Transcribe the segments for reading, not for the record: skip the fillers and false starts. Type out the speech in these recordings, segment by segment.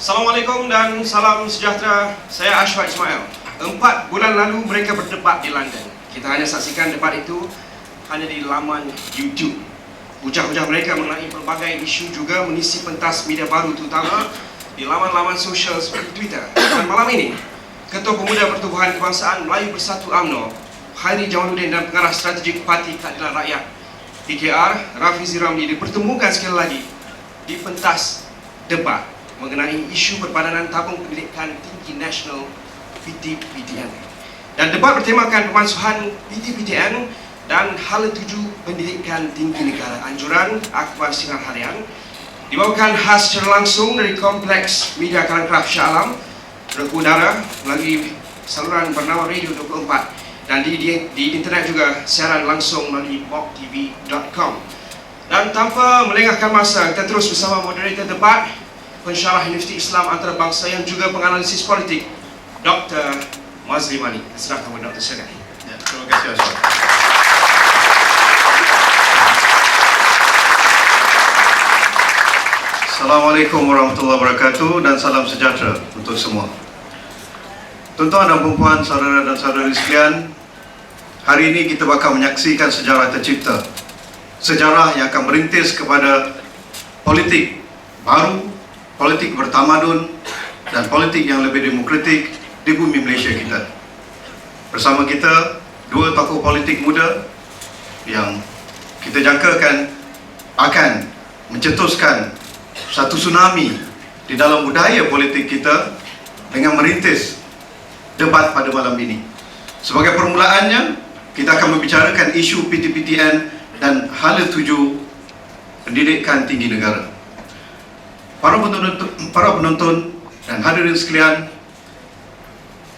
Assalamualaikum dan salam sejahtera. Saya Ashwa Ismail. 4 bulan lalu mereka berdebat di London. Kita hanya saksikan debat itu hanya di laman YouTube. Hujah-hujah mereka mengenai pelbagai isu juga mengisi pentas media baru, terutama di laman-laman sosial seperti Twitter. Dan malam ini, Ketua Pemuda Pertubuhan Kebangsaan Melayu Bersatu UMNO, Khairi Jamaluddin dan Pengarah Strategik Parti Keadilan Rakyat PKR, Rafizi Ramli dipertemukan sekali lagi di pentas debat mengenai isu Perbadanan Tabung Pendidikan Tinggi Nasional PTPTN. Dan debat bertemakan pemansuhan PTPTN dan hala tuju pendidikan tinggi negara. Anjuran akhbar sinar harian dibawakan khas secara langsung dari Kompleks Media Kalakraf Shah Alam, Regu Udara melalui saluran bernama Radio 24 dan di internet juga siaran langsung melalui boktv.com. Dan tanpa melengahkan masa, kita terus bersama moderator debat, pensyarah Universiti Islam Antarabangsa yang juga penganalisis politik, Dr. Mazli Malik. Serahkan kepada Dr. Syarif. Ya, terima kasih Ashwa. Assalamualaikum warahmatullahi wabarakatuh dan salam sejahtera untuk semua. Tuan-tuan dan puan-puan, saudara dan saudari sekalian, hari ini kita bakal menyaksikan sejarah tercipta. Sejarah yang akan merintis kepada politik baru, politik bertamadun dan politik yang lebih demokratik di bumi Malaysia kita. Bersama kita, dua tokoh politik muda yang kita jangkakan akan mencetuskan satu tsunami di dalam budaya politik kita dengan merintis debat pada malam ini. Sebagai permulaannya, kita akan membicarakan isu PTPTN dan hala tuju pendidikan tinggi negara. Para penonton dan hadirin sekalian,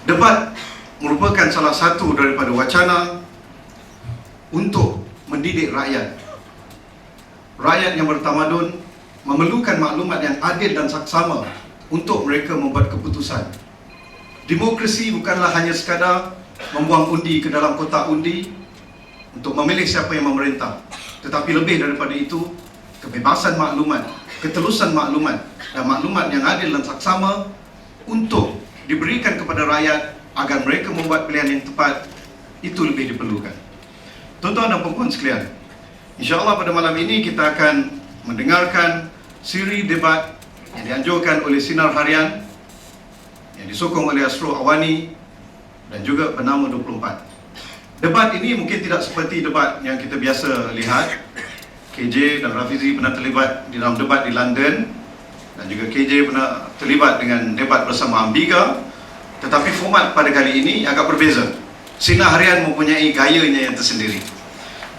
debat merupakan salah satu daripada wacana untuk mendidik rakyat. Rakyat yang bertamadun memerlukan maklumat yang adil dan saksama untuk mereka membuat keputusan. Demokrasi bukanlah hanya sekadar membuang undi ke dalam kotak undi untuk memilih siapa yang memerintah, tetapi lebih daripada itu, kebebasan maklumat, ketelusan maklumat dan maklumat yang adil dan saksama untuk diberikan kepada rakyat agar mereka membuat pilihan yang tepat, itu lebih diperlukan. Tuan-tuan dan puan-puan sekalian, insya-Allah pada malam ini kita akan mendengarkan siri debat yang dianjurkan oleh Sinar Harian yang disokong oleh Astro Awani dan juga Bernama 24. Debat ini mungkin tidak seperti debat yang kita biasa lihat. KJ dan Rafizi pernah terlibat di dalam debat di London dan juga KJ pernah terlibat dengan debat bersama Ambiga, tetapi format pada kali ini agak berbeza. Sinar Harian mempunyai gayanya yang tersendiri.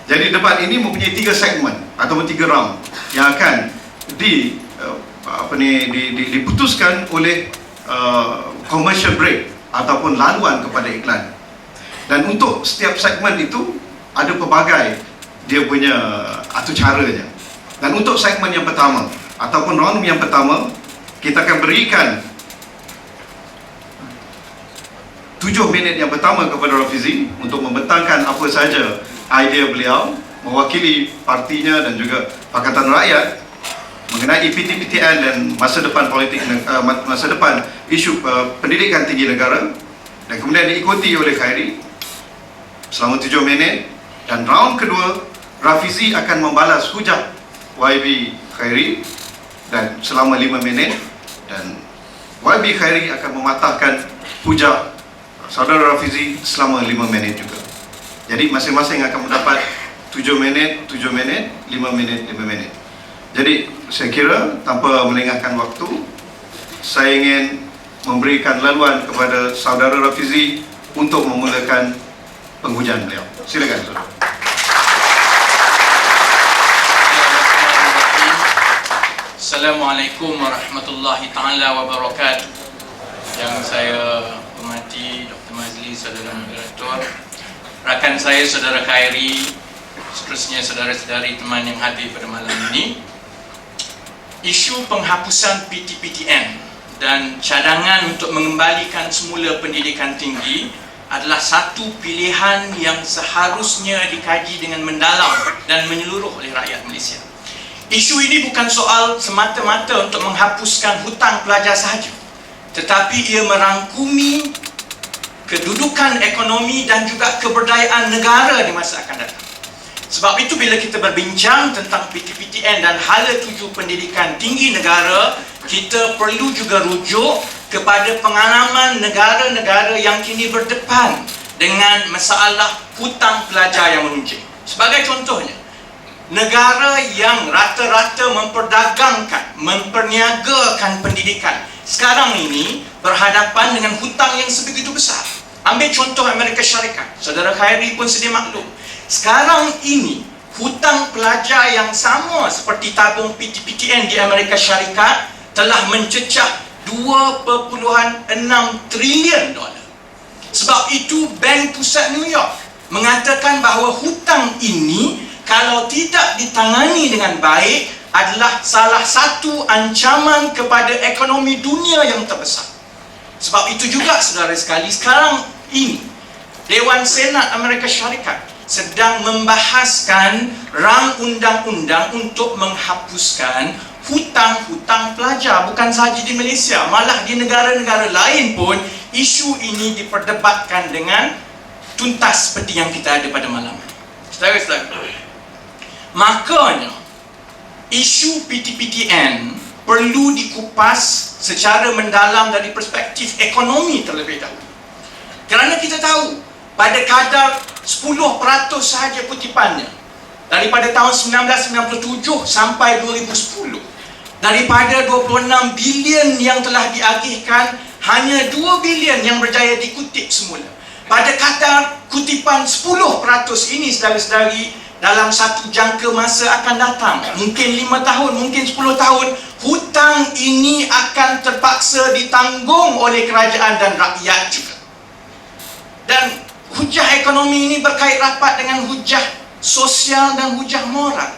Jadi debat ini mempunyai 3 segmen ataupun 3 round yang akan diputuskan oleh commercial break ataupun laluan kepada iklan. Dan untuk setiap segmen itu ada pelbagai dia punya atur caranya. Dan untuk segmen yang pertama ataupun round yang pertama, kita akan berikan 7 minit yang pertama kepada Rafizi untuk membentangkan apa saja idea beliau mewakili partinya dan juga Pakatan Rakyat mengenai PTPTN dan masa depan politik, masa depan isu pendidikan tinggi negara, dan kemudian diikuti oleh Khairi selama 7 minit, dan round kedua Rafizi akan membalas hujah YB Khairi dan selama 5 minit, dan YB Khairi akan mematahkan hujah saudara Rafizi selama 5 minit juga. Jadi masing-masing akan mendapat 7 minit, 7 minit, 5 minit, 5 menit. Jadi saya kira tanpa melengahkan waktu, saya ingin memberikan laluan kepada saudara Rafizi untuk memulakan penghujaan beliau. Silakan saudara. Assalamualaikum warahmatullahi taala wabarakatuh. Yang saya hormati Dr. Mazli, saudara moderator, rakan saya saudara Khairi, seterusnya saudara-saudari teman yang hadir pada malam ini. Isu penghapusan PTPTN dan cadangan untuk mengembalikan semula pendidikan tinggi adalah satu pilihan yang seharusnya dikaji dengan mendalam dan menyeluruh oleh rakyat Malaysia. Isu ini bukan soal semata-mata untuk menghapuskan hutang pelajar sahaja, tetapi ia merangkumi kedudukan ekonomi dan juga keberdayaan negara di masa akan datang. Sebab itu bila kita berbincang tentang PTPTN dan hala tuju pendidikan tinggi negara, kita perlu juga rujuk kepada pengalaman negara-negara yang kini berdepan dengan masalah hutang pelajar yang meruncing. Sebagai contohnya, negara yang rata-rata memperdagangkan, memperniagakan pendidikan sekarang ini berhadapan dengan hutang yang sebegitu besar. Ambil contoh Amerika Syarikat. Saudara Khairi pun sedia maklum. Sekarang ini hutang pelajar yang sama seperti tabung PTPTN di Amerika Syarikat telah mencecah 2.6 trilion dolar. Sebab itu Bank Pusat New York mengatakan bahawa hutang ini kalau tidak ditangani dengan baik adalah salah satu ancaman kepada ekonomi dunia yang terbesar. Sebab itu juga saudara sekali, sekarang ini Dewan Senat Amerika Syarikat sedang membahaskan rang undang-undang untuk menghapuskan hutang-hutang pelajar. Bukan sahaja di Malaysia, malah di negara-negara lain pun isu ini diperdebatkan dengan tuntas seperti yang kita ada pada malam ini. Saudara-saudara, makanya isu PTPTN perlu dikupas secara mendalam dari perspektif ekonomi terlebih dahulu. Kerana kita tahu pada kadar 10% sahaja kutipannya daripada tahun 1997 sampai 2010, daripada 26 bilion yang telah diagihkan, hanya 2 bilion yang berjaya dikutip semula. Pada kadar kutipan 10% ini, saudara-saudari, dalam satu jangka masa akan datang, mungkin 5 tahun, mungkin 10 tahun, hutang ini akan terpaksa ditanggung oleh kerajaan dan rakyat juga. Dan hujah ekonomi ini berkait rapat dengan hujah sosial dan hujah moral.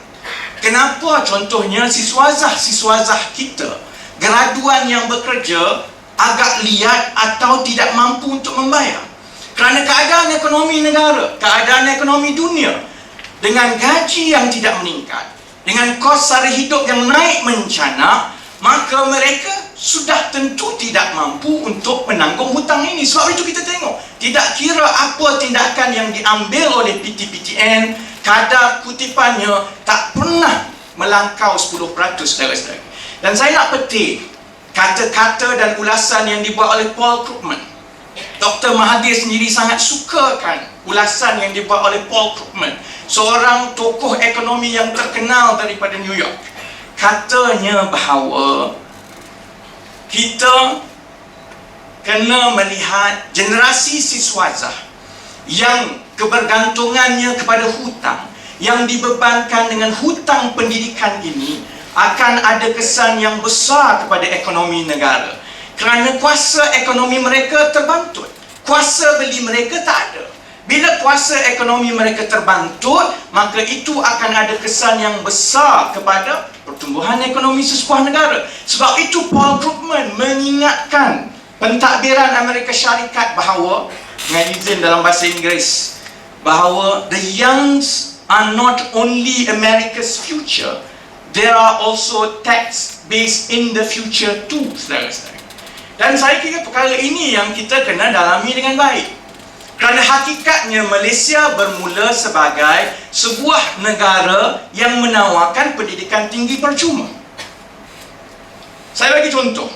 Kenapa contohnya siswazah kita, graduan yang bekerja, agak liat atau tidak mampu untuk membayar? Kerana keadaan ekonomi negara, keadaan ekonomi dunia, dengan gaji yang tidak meningkat, dengan kos sara hidup yang naik mencanak, maka mereka sudah tentu tidak mampu untuk menanggung hutang ini. Sebab itu kita tengok, tidak kira apa tindakan yang diambil oleh PTPTN, kadar kutipannya tak pernah melangkau 10%, saudara-saudara. Dan saya nak petik kata-kata dan ulasan yang dibuat oleh Paul Krugman. Dr. Mahathir sendiri sangat sukakan ulasan yang dibuat oleh Paul Krugman, seorang tokoh ekonomi yang terkenal daripada New York. Katanya bahawa kita kena melihat generasi siswazah yang kebergantungannya kepada hutang, yang dibebankan dengan hutang pendidikan ini, akan ada kesan yang besar kepada ekonomi negara. Kerana kuasa ekonomi mereka terbantut, kuasa beli mereka tak ada. Bila kuasa ekonomi mereka terbantut, maka itu akan ada kesan yang besar kepada pertumbuhan ekonomi sesebuah negara. Sebab itu Paul Krugman mengingatkan pentadbiran Amerika Syarikat bahawa, dengan izin dalam bahasa Inggeris, bahawa the youngs are not only America's future, there are also tax base in the future too, saudara-saudara. Dan saya kira perkara ini yang kita kena dalami dengan baik. Kerana hakikatnya Malaysia bermula sebagai sebuah negara yang menawarkan pendidikan tinggi percuma. Saya bagi contoh.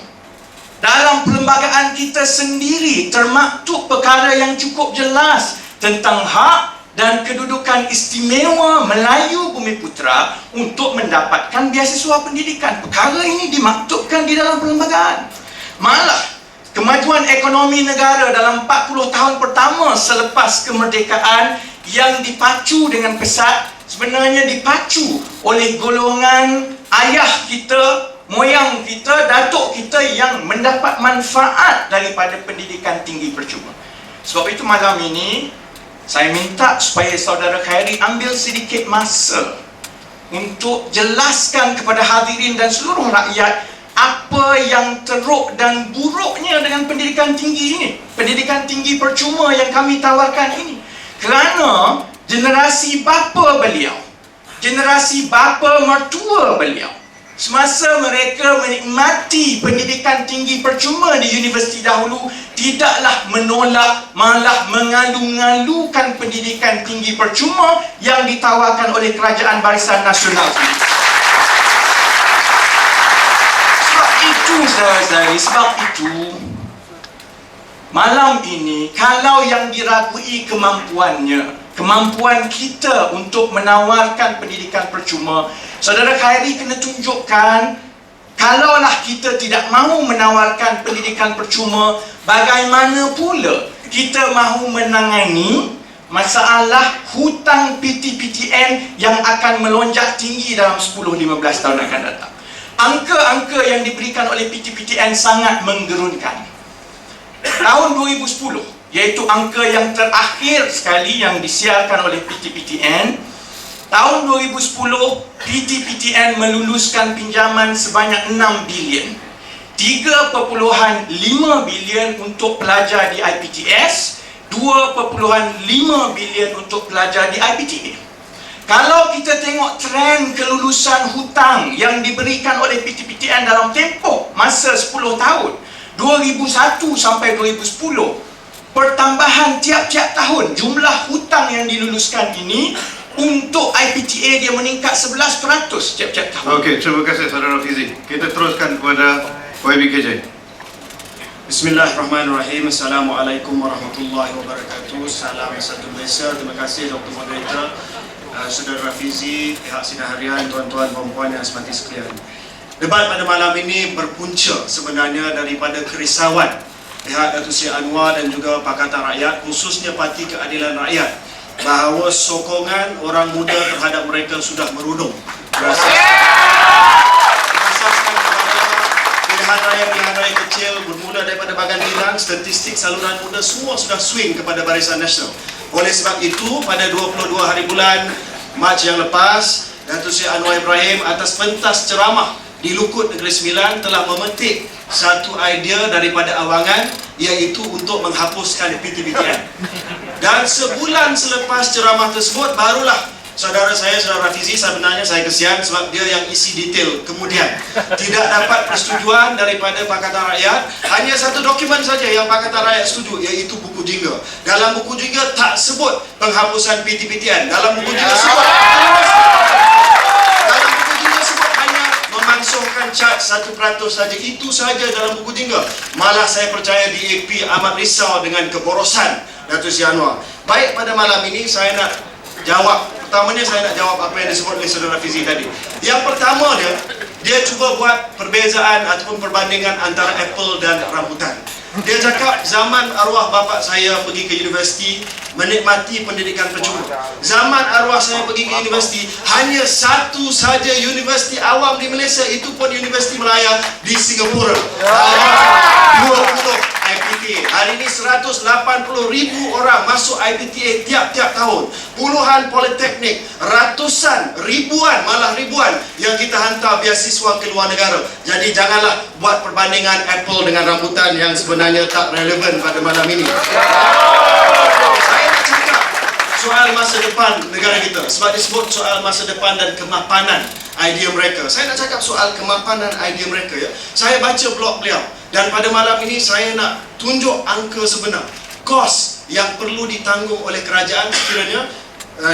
Dalam perlembagaan kita sendiri termaktub perkara yang cukup jelas tentang hak dan kedudukan istimewa Melayu Bumiputera untuk mendapatkan beasiswa pendidikan. Perkara ini dimaktubkan di dalam perlembagaan. Malah kemajuan ekonomi negara dalam 40 tahun pertama selepas kemerdekaan yang dipacu dengan pesat, sebenarnya dipacu oleh golongan ayah kita, moyang kita, datuk kita yang mendapat manfaat daripada pendidikan tinggi percuma. Sebab itu malam ini saya minta supaya saudara Khairi ambil sedikit masa untuk jelaskan kepada hadirin dan seluruh rakyat apa yang teruk dan buruknya dengan pendidikan tinggi ini, pendidikan tinggi percuma yang kami tawarkan ini. Kerana generasi bapa beliau generasi bapa mertua beliau semasa mereka menikmati pendidikan tinggi percuma di universiti dahulu tidaklah menolak, malah mengalu-ngalukan pendidikan tinggi percuma yang ditawarkan oleh Kerajaan Barisan Nasional. Sebab itu saudara-saudari, sebab itu malam ini kalau yang diragui kemampuan kita untuk menawarkan pendidikan percuma, saudara Khairi kena tunjukkan kalaulah kita tidak mahu menawarkan pendidikan percuma, bagaimana pula kita mahu menangani masalah hutang PTPTN yang akan melonjak tinggi dalam 10-15 tahun akan datang. Angka-angka yang diberikan oleh PTPTN sangat menggerunkan. Tahun 2010, iaitu angka yang terakhir sekali yang disiarkan oleh PTPTN, tahun 2010 PTPTN meluluskan pinjaman sebanyak 6 bilion, 3.5 bilion untuk pelajar di IPTS, 2.5 bilion untuk pelajar di IPTA. Kalau kita tengok trend kelulusan hutang yang diberikan oleh PTPTN dalam tempoh masa 10 tahun 2001 sampai 2010, pertambahan tiap-tiap tahun jumlah hutang yang diluluskan ini untuk IPTA dia meningkat 11% tiap-tiap tahun. Okey, terima kasih Saudara Fizi. Kita teruskan kepada YBKJ. Bismillahirrahmanirrahim. Assalamualaikum warahmatullahi wabarakatuh. Salam satu Malaysia. Terima kasih Dr. Moderator, Saudara Fizi, pihak sidang harian, tuan-tuan, puan-puan yang semati sekalian. Debat pada malam ini berpunca sebenarnya daripada kerisauan pihak Datuk Seri Anwar dan juga Pakatan Rakyat, khususnya Parti Keadilan Rakyat, bahawa sokongan orang muda terhadap mereka sudah merudum. Berasaskan kepada pilihan raya kecil bermula daripada Bagan Bilang, statistik saluran muda semua sudah swing kepada Barisan Nasional. Oleh sebab itu, pada 22 hari bulan Mac yang lepas, Datuk Seri Anwar Ibrahim atas pentas ceramah di Lukut Negeri Sembilan telah memetik satu idea daripada awangan, iaitu untuk menghapuskan PTPTN. Dan sebulan selepas ceramah tersebut, barulah saudara saya, Saudara Fizi, sebenarnya saya kesian sebab dia yang isi detail. Kemudian tidak dapat persetujuan daripada Pakatan Rakyat. Hanya satu dokumen saja yang Pakatan Rakyat setuju, iaitu buku jingga. Dalam buku jingga tak sebut penghapusan PTPTN. Dalam buku jingga sebut memansuhkan cat 1% saja. Itu saja dalam buku jingga. Malah saya percaya DAP amat risau dengan keborosan Datuk Seri Anwar. Baik, pada malam ini saya nak jawab. Pertamanya saya nak jawab apa yang disebut oleh Saudara Fizi tadi. Yang pertama dia cuba buat perbezaan ataupun perbandingan antara apple dan rambutan. Dia cakap zaman arwah bapa saya pergi ke universiti menikmati pendidikan percuma. Zaman arwah saya pergi ke universiti, hanya satu saja universiti awam di Malaysia, itu pun Universiti Melaya di Singapura. 20 IPTA. Hari ini 180,000 orang masuk IPTA tiap-tiap tahun. Puluhan politeknik, ratusan, ribuan, malah ribuan yang kita hantar beasiswa ke luar negara. Jadi janganlah buat perbandingan apple dengan rambutan yang sebenarnya tak relevan pada malam ini. Saya nak cakap soal masa depan negara kita, sebab disebut soal masa depan dan kemapanan idea mereka. Saya nak cakap soal kemapanan idea mereka, ya. Saya baca blog beliau dan pada malam ini saya nak tunjuk angka sebenar kos yang perlu ditanggung oleh kerajaan sekiranya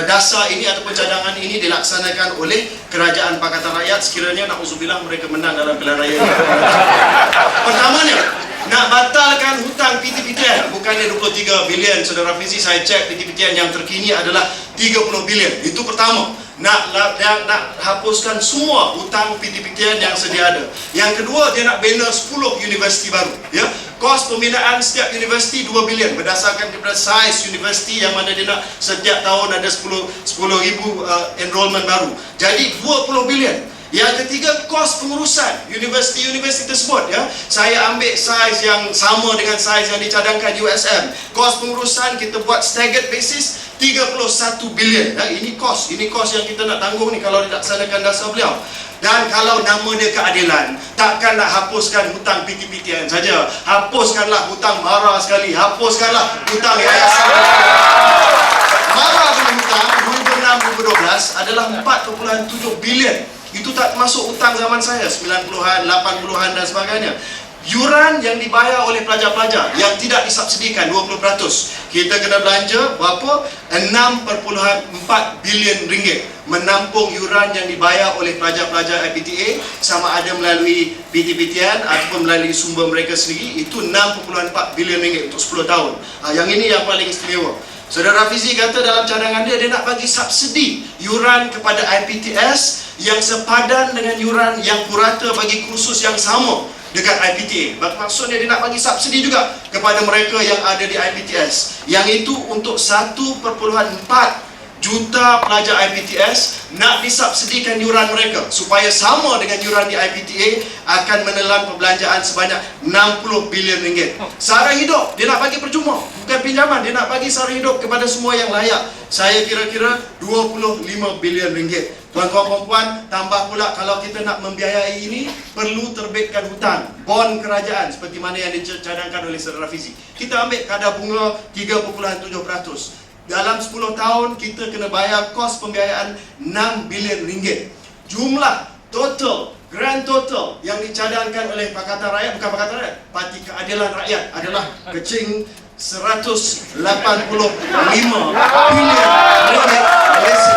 dasar ini ataupun cadangan ini dilaksanakan oleh Kerajaan Pakatan Rakyat sekiranya na'udzubillah mereka menang dalam pilihan raya ini. Pertamanya, nak batalkan hutang PTPTN, bukannya 23 bilion, Saudara Fizi, saya cek PTPTN yang terkini adalah 30 bilion. Itu pertama. Nak hapuskan semua hutang PTPTN yang sedia ada. Yang kedua, dia nak bina 10 universiti baru, ya. Kos pembinaan setiap universiti 2 bilion berdasarkan kepada saiz universiti yang mana dia nak setiap tahun ada 10,000 enrollment baru. Jadi 20 bilion. Yang ketiga, kos pengurusan universiti-universiti tersebut, ya. Saya ambil saiz yang sama dengan saiz yang dicadangkan USM. Kos pengurusan kita buat staggered basis 31 bilion. Ya, ini kos yang kita nak tanggung ni kalau dilaksanakan dasar beliau. Dan kalau nama dia keadilan, takkan nak hapuskan hutang PTPTN saja. Hapuskanlah hutang marah sekali. Hapuskanlah hutang yayasan. Marah dengan hutang 2006 2012 adalah 4.7 bilion. Itu tak masuk utang zaman saya 90-an, 80-an dan sebagainya. Yuran yang dibayar oleh pelajar-pelajar yang tidak disubsidikan 20%. Kita kena belanja berapa? 6.4 bilion ringgit menampung yuran yang dibayar oleh pelajar-pelajar IPTA, sama ada melalui PT-PTN ataupun melalui sumber mereka sendiri. Itu 6.4 bilion ringgit untuk 10 tahun. Yang ini yang paling istimewa. Saudara Fizi kata dalam cadangan dia nak bagi subsidi yuran kepada IPTS yang sepadan dengan yuran yang purata bagi kursus yang sama dekat IPTA. Maksudnya dia nak bagi subsidi juga kepada mereka yang ada di IPTS. Yang itu untuk 1.4 juta pelajar IPTS nak disubsidikan yuran mereka supaya sama dengan yuran di IPTA, akan menelan perbelanjaan sebanyak 60 bilion ringgit. Sara hidup dia nak bagi percuma, bukan pinjaman, dia nak bagi sara hidup kepada semua yang layak. Saya kira-kira 25 bilion ringgit. Tuan-tuan perempuan, tambah pula kalau kita nak membiayai ini, perlu terbitkan hutang, bond kerajaan seperti mana yang dicadangkan oleh saudara Fizi. Kita ambil kadar bunga 3.7%. Dalam 10 tahun kita kena bayar kos pembiayaan 6 bilion ringgit. Jumlah total, grand total yang dicadangkan oleh Pakatan Rakyat, bukan Pakatan Rakyat, Parti Keadilan Rakyat adalah kecing 185 bilion ringgit Malaysia.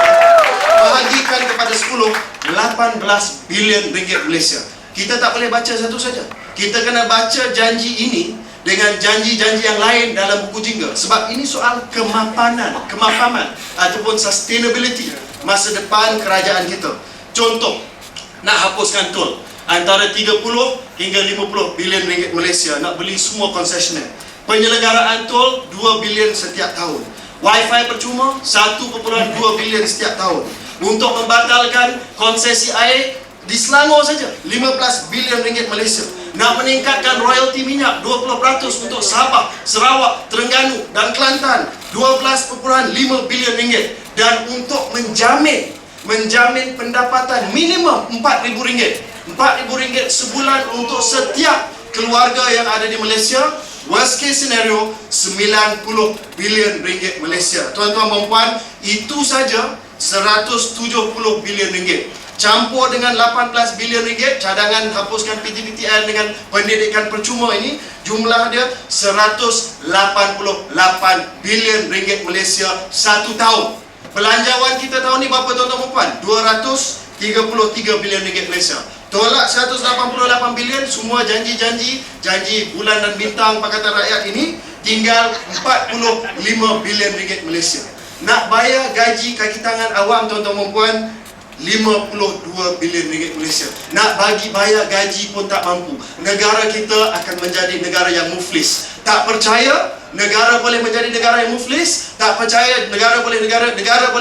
Bahagikan kepada 10, 18 bilion ringgit Malaysia. Kita tak boleh baca satu saja. Kita kena baca janji ini dengan janji-janji yang lain dalam buku jingga. Sebab ini soal kemapanan ataupun sustainability masa depan kerajaan kita. Contoh, nak hapuskan tol antara 30 hingga 50 bilion ringgit Malaysia, nak beli semua konsesioner. Penyelenggaraan tol 2 bilion setiap tahun. Wi-Fi percuma 1.2 bilion setiap tahun. Untuk membatalkan konsesi air di Selangor saja 15 bilion ringgit Malaysia. Nak meningkatkan royalti minyak 20% untuk Sabah, Sarawak, Terengganu dan Kelantan 12.5 bilion ringgit. Dan untuk menjamin pendapatan minimum RM4,000. RM4,000 sebulan untuk setiap keluarga yang ada di Malaysia. Worst case scenario 90 bilion ringgit Malaysia. Tuan-tuan dan puan, itu saja 170 bilion ringgit. Campur dengan 18 bilion ringgit cadangan hapuskan PT-PTN dengan pendidikan percuma ini, jumlah dia 188 bilion ringgit Malaysia satu tahun. Belanjawan kita tahun ni berapa tuan-tuan dan puan? 233 bilion ringgit Malaysia. Tolak 188 bilion, semua janji bulan dan bintang Pakatan Rakyat ini, tinggal 45 bilion ringgit Malaysia. Nak bayar gaji kaki tangan awam tuan-tuan dan puan, 52 bilion ringgit Malaysia. Nak bayar gaji pun tak mampu. Negara kita akan menjadi negara yang muflis. Tak percaya negara boleh menjadi negara yang muflis? Tak percaya negara boleh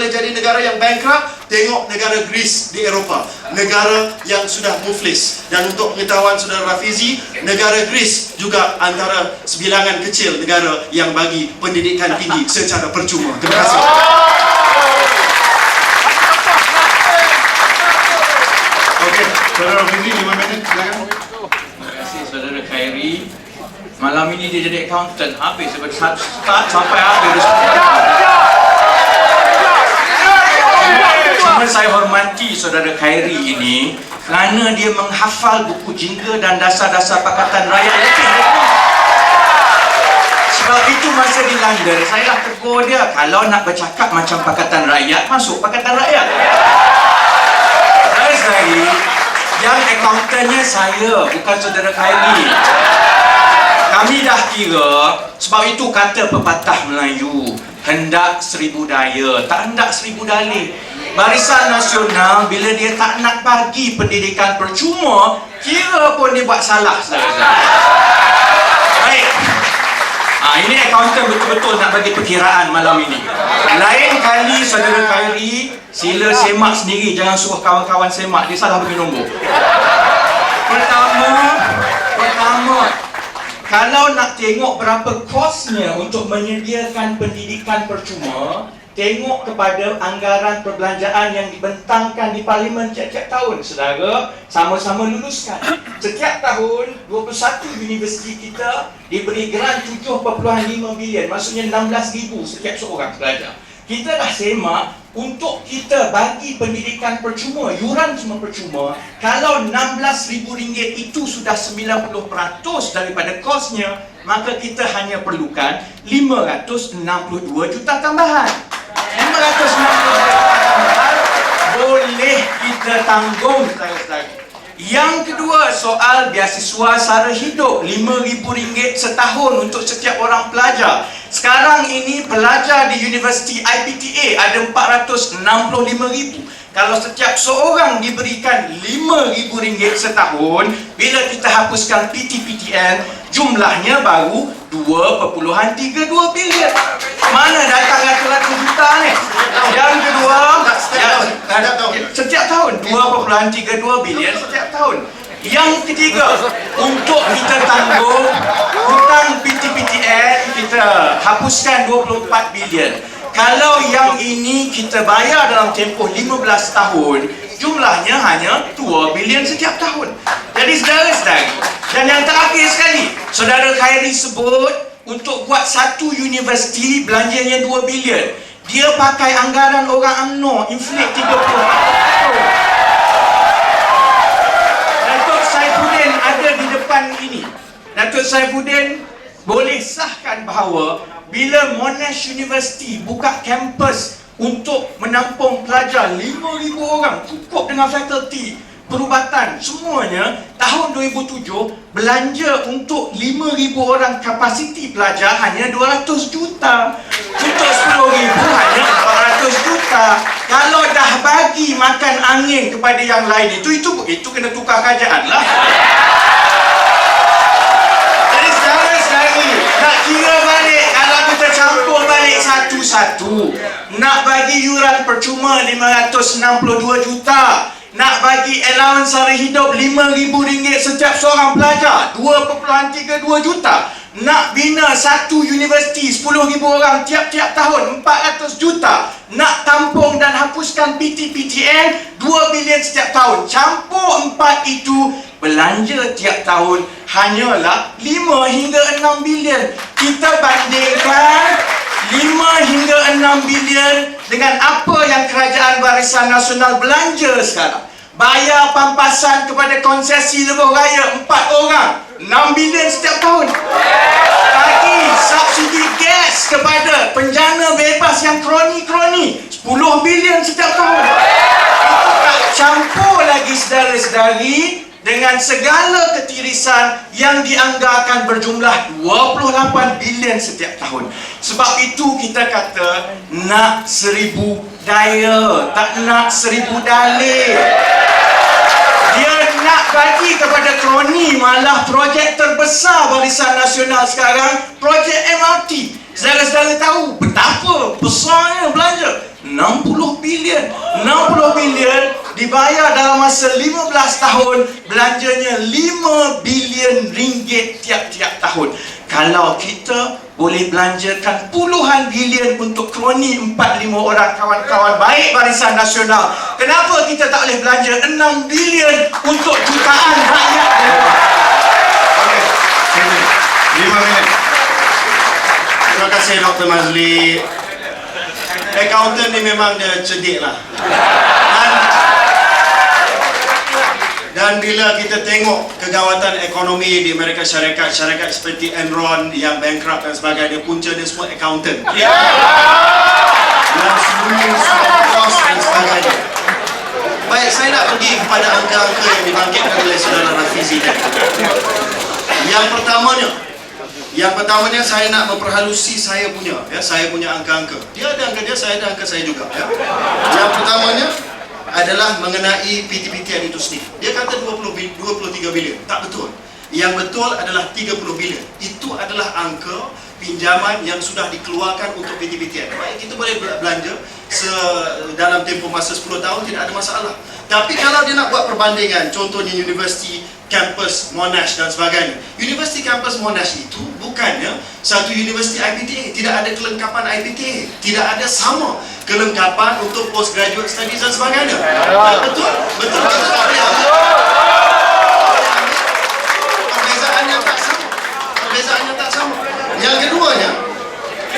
jadi negara yang bankrupt? Tengok negara Greece di Eropah, negara yang sudah muflis. Dan untuk pengetahuan saudara Rafizi, negara Greece juga antara sebilangan kecil negara yang bagi pendidikan tinggi secara percuma. Terima kasih. Okey, saudara Fizi 5 minit silakan. Terima kasih saudara Khairi. Malam ini dia jadi accountant, habis start sampai habis. Cuma saya hormati saudara Khairi ini kerana dia menghafal buku jingga dan dasar-dasar Pakatan Rakyat. Sebab itu masa di London, saya lah tegur dia, kalau nak bercakap macam Pakatan Rakyat, masuk Pakatan Rakyat. Saya yang accountantnya saya, bukan saudara Khairi. Kami dah kira, sebab itu kata pepatah Melayu, hendak seribu daya, tak hendak seribu dalih. Barisan Nasional bila dia tak nak bagi pendidikan percuma, kira pun dia buat salah. Baik. Ini accountant betul-betul nak bagi perkiraan malam ini. Lain kali saudara Khairi, sila semak sendiri, jangan suruh kawan-kawan semak, dia salah bagi nombor. Pertama, kalau nak tengok berapa kosnya untuk menyediakan pendidikan percuma, tengok kepada anggaran perbelanjaan yang dibentangkan di Parlimen tiap-tiap tahun. Saudara, sama-sama luluskan. Setiap tahun, 21 universiti kita diberi grant 7.5 bilion, maksudnya 16,000 setiap seorang pelajar. Kita dah semak untuk kita bagi pendidikan percuma, yuran semua percuma, kalau RM16,000 itu sudah 90% daripada kosnya, maka kita hanya perlukan 562 juta tambahan. 562 juta tambahan boleh kita tanggung, saudara-saudara. Yang kedua, soal beasiswa sara hidup RM5,000 setahun untuk setiap orang pelajar. Sekarang ini pelajar di Universiti IPTA ada 465,000. Kalau setiap seorang diberikan RM5,000 setahun, bila kita hapuskan PTPTN, jumlahnya baru 2.32 bilion. Mana datang ratus-ratus juta ni? Yang kedua, setiap tahun 2.32 bilion setiap tahun. Yang ketiga, untuk kita tanggung hutang PTPTN, kita hapuskan 24 bilion. Kalau yang ini kita bayar dalam tempoh 15 tahun, jumlahnya hanya 2 bilion setiap tahun. Jadi saudara-saudara, dan yang terakhir sekali, saudara Khairi sebut untuk buat satu universiti belanjanya 2 bilion. Dia pakai anggaran orang UMNO, inflate 30%. Datuk Saifuddin ada di depan ini. Datuk Saifuddin boleh sahkan bahawa bila Monash University buka kampus untuk menampung pelajar 5,000 orang, cukup dengan fakulti, perubatan, semuanya, tahun 2007 belanja untuk 5,000 orang kapasiti pelajar hanya 200 juta. Untuk 10,000 hanya 400 juta. Kalau dah bagi makan angin kepada yang lain, itu kena tukar kerajaan lah. Jadi saudara-saudari, nak kira balik, kalau kita campur balik satu-satu, nak bagi yuran percuma 562 juta, nak bagi allowance sara hidup RM5,000 setiap seorang pelajar, 2.32 juta. Nak bina satu universiti 10,000 orang tiap-tiap tahun, 400 juta. Nak tampung dan hapuskan PTPTN 2 bilion setiap tahun. Campur empat itu, belanja tiap tahun hanyalah 5 hingga 6 bilion. Kita bandingkan 5 hingga 6 bilion dengan apa yang Kerajaan Barisan Nasional belanja sekarang. Bayar pampasan kepada konsesi lebuh raya 4 orang, 6 bilion setiap tahun. Bagi subsidi gas kepada penjana bebas yang kroni-kroni, 10 bilion setiap tahun. Itu tak campur lagi saudara-saudari dengan segala ketirisan yang dianggarkan berjumlah 28 bilion setiap tahun. Sebab itu kita kata nak 1,000 daya, tak nak 1,000 dalih. Dia nak bagi kepada kroni, malah projek terbesar Barisan Nasional sekarang, projek MRT. Saudara-saudara tahu betapa besarnya belanja? 60 bilion. 60 bilion dibayar dalam masa 15 tahun, belanjanya 5 bilion ringgit tiap-tiap tahun. Kalau kita boleh belanjakan puluhan bilion untuk kroni 4-5 orang kawan-kawan baik Barisan Nasional, kenapa kita tak boleh belanja 6 bilion untuk jutaan rakyat? Okey, 5 minit. Terima kasih Dr. Mazli. Accountant ni memang dia cerdik lah. Dan bila kita tengok kegawatan ekonomi di Amerika Syarikat, syarikat seperti Enron yang bankrupt dan sebagainya, punca dia semua accountant. Dan semua cost dan sebagainya. Baik, saya nak pergi kepada angka-angka yang dibangkitkan oleh saudara Rafizi. Yang pertamanya saya nak memperhalusi saya punya angka-angka. Dia ada angka dia, saya ada angka saya juga. Ya. Yang pertamanya adalah mengenai PTPTN itu sendiri. Dia kata 23 bilion. Tak betul. Yang betul adalah 30 bilion. Itu adalah angka pinjaman yang sudah dikeluarkan untuk PTPTN. Baik, kita boleh belanja dalam tempoh masa 10 tahun, tidak ada masalah. Tapi kalau dia nak buat perbandingan, contohnya Universiti Kampus Monash dan sebagainya. Universiti Kampus Monash itu bukannya satu universiti IPTA. Tidak ada kelengkapan IPTA. Tidak ada sama kelengkapan untuk postgraduate studies dan sebagainya. Betul? Betul. Perbezaannya tak sama. Yang keduanya,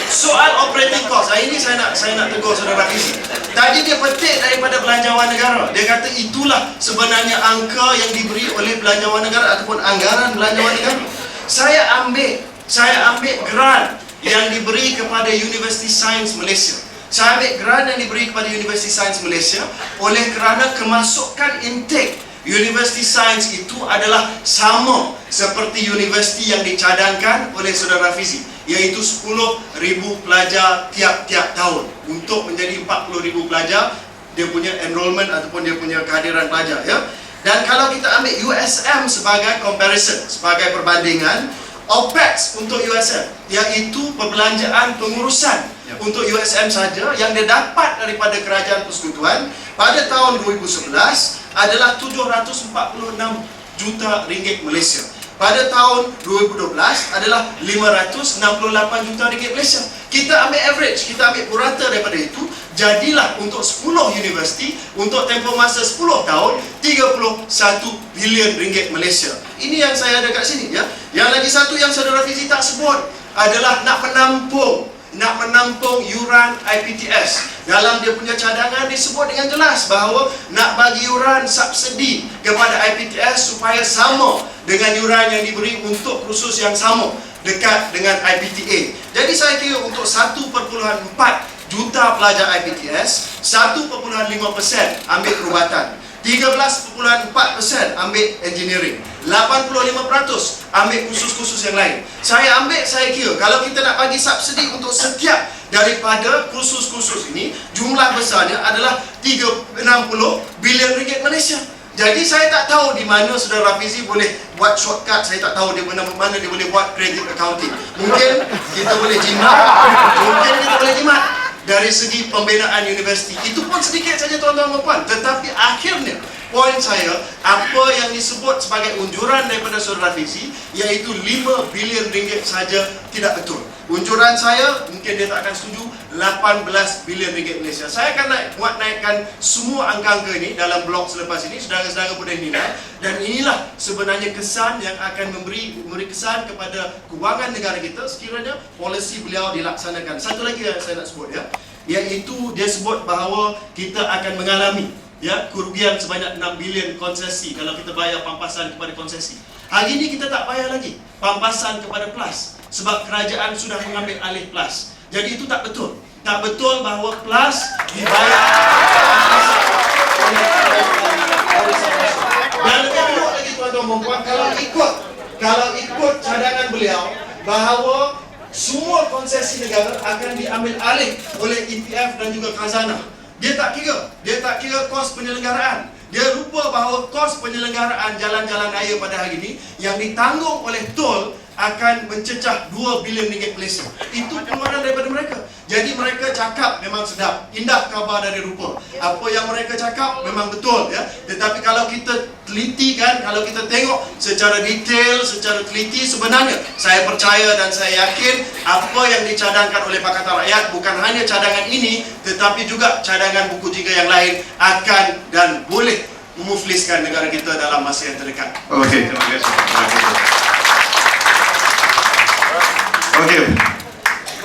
Soal operating cost. Ini saya nak tegur saudara Fizi. Tadi dia petik daripada belanjawan negara. Dia kata itulah sebenarnya angka yang diberi oleh belanjawan negara ataupun anggaran belanjawan negara. Saya ambil grant yang diberi kepada Universiti Sains Malaysia. Saya ambil grant yang diberi kepada Universiti Sains Malaysia oleh kerana kemasukan intake Universiti Sains itu adalah sama seperti universiti yang dicadangkan oleh saudara Fizi, iaitu 10,000 pelajar tiap-tiap tahun. Untuk menjadi 40,000 pelajar, dia punya enrollment ataupun dia punya kehadiran pelajar, ya. Dan kalau kita ambil USM sebagai comparison, sebagai perbandingan, OPEX untuk USM, iaitu perbelanjaan pengurusan untuk USM saja yang dia dapat daripada kerajaan persekutuan pada tahun 2011 adalah 746 juta ringgit Malaysia. Pada tahun 2012 adalah 568 juta ringgit Malaysia. Kita ambil average, kita ambil purata daripada itu, jadilah untuk 10 universiti untuk tempoh masa 10 tahun 31 bilion ringgit Malaysia. Ini yang saya ada kat sini, ya. Yang lagi satu yang saudara Fizi tak sebut adalah nak menampung yuran IPTS. Dalam dia punya cadangan disebut dengan jelas bahawa nak bagi yuran subsidi kepada IPTS supaya sama dengan yuran yang diberi untuk kursus yang sama dekat dengan IPTA. Jadi saya kira untuk 1.4 juta pelajar IPTS, 1.5% ambil perubatan, 13.4% ambil engineering, 85% ambil kursus-kursus yang lain. Saya kira kalau kita nak bagi subsidi untuk setiap daripada kursus-kursus ini, jumlah besarnya adalah 60 bilion ringgit Malaysia. Jadi saya tak tahu di mana saudara Fizi boleh buat shortcut. Saya tak tahu di mana dia boleh buat credit accounting. Mungkin kita boleh jimat, dari segi pembinaan universiti. Itu pun sedikit saja tuan-tuan dan puan. Tetapi akhirnya poin saya, apa yang disebut sebagai unjuran daripada saudara Fizi, iaitu 5 bilion ringgit saja, tidak betul. Unjuran saya, mungkin dia tak akan setuju, 18 bilion ringgit Malaysia. Saya akan naikkan semua angka-angka ini dalam blog selepas ini, saudara-saudara boleh nilai. Dan inilah sebenarnya kesan yang akan memberi kesan kepada kewangan negara kita sekiranya polisi beliau dilaksanakan. Satu lagi yang saya nak sebut, ya, iaitu dia sebut bahawa kita akan mengalami, ya, kerugian sebanyak 6 bilion konsesi kalau kita bayar pampasan kepada konsesi. Hari ini kita tak bayar lagi pampasan kepada PLAS sebab kerajaan sudah mengambil alih PLAS. Jadi itu tak betul. Tak betul bahawa PLAS dibayar dan lebih buruk lagi tuan-tuan dan puan, kalau ikut cadangan beliau bahawa semua konsesi negara akan diambil alih oleh EPF dan juga khazanah. Dia tak kira kos penyelenggaraan. Dia lupa bahawa kos penyelenggaraan jalan-jalan raya pada hari ini yang ditanggung oleh tol akan mencecah 2 bilion ringgit Malaysia. Itu pengeluaran daripada mereka. Jadi mereka cakap memang sedap, indah khabar dari rupa. Apa yang mereka cakap memang betul, ya. Tetapi kalau kita teliti kan, kalau kita tengok secara detail, secara teliti, sebenarnya saya percaya dan saya yakin apa yang dicadangkan oleh Pakatan Rakyat bukan hanya cadangan ini, tetapi juga cadangan buku jingga yang lain akan dan boleh memufliskan negara kita dalam masa yang terdekat. Okey, terima kasih. Okey.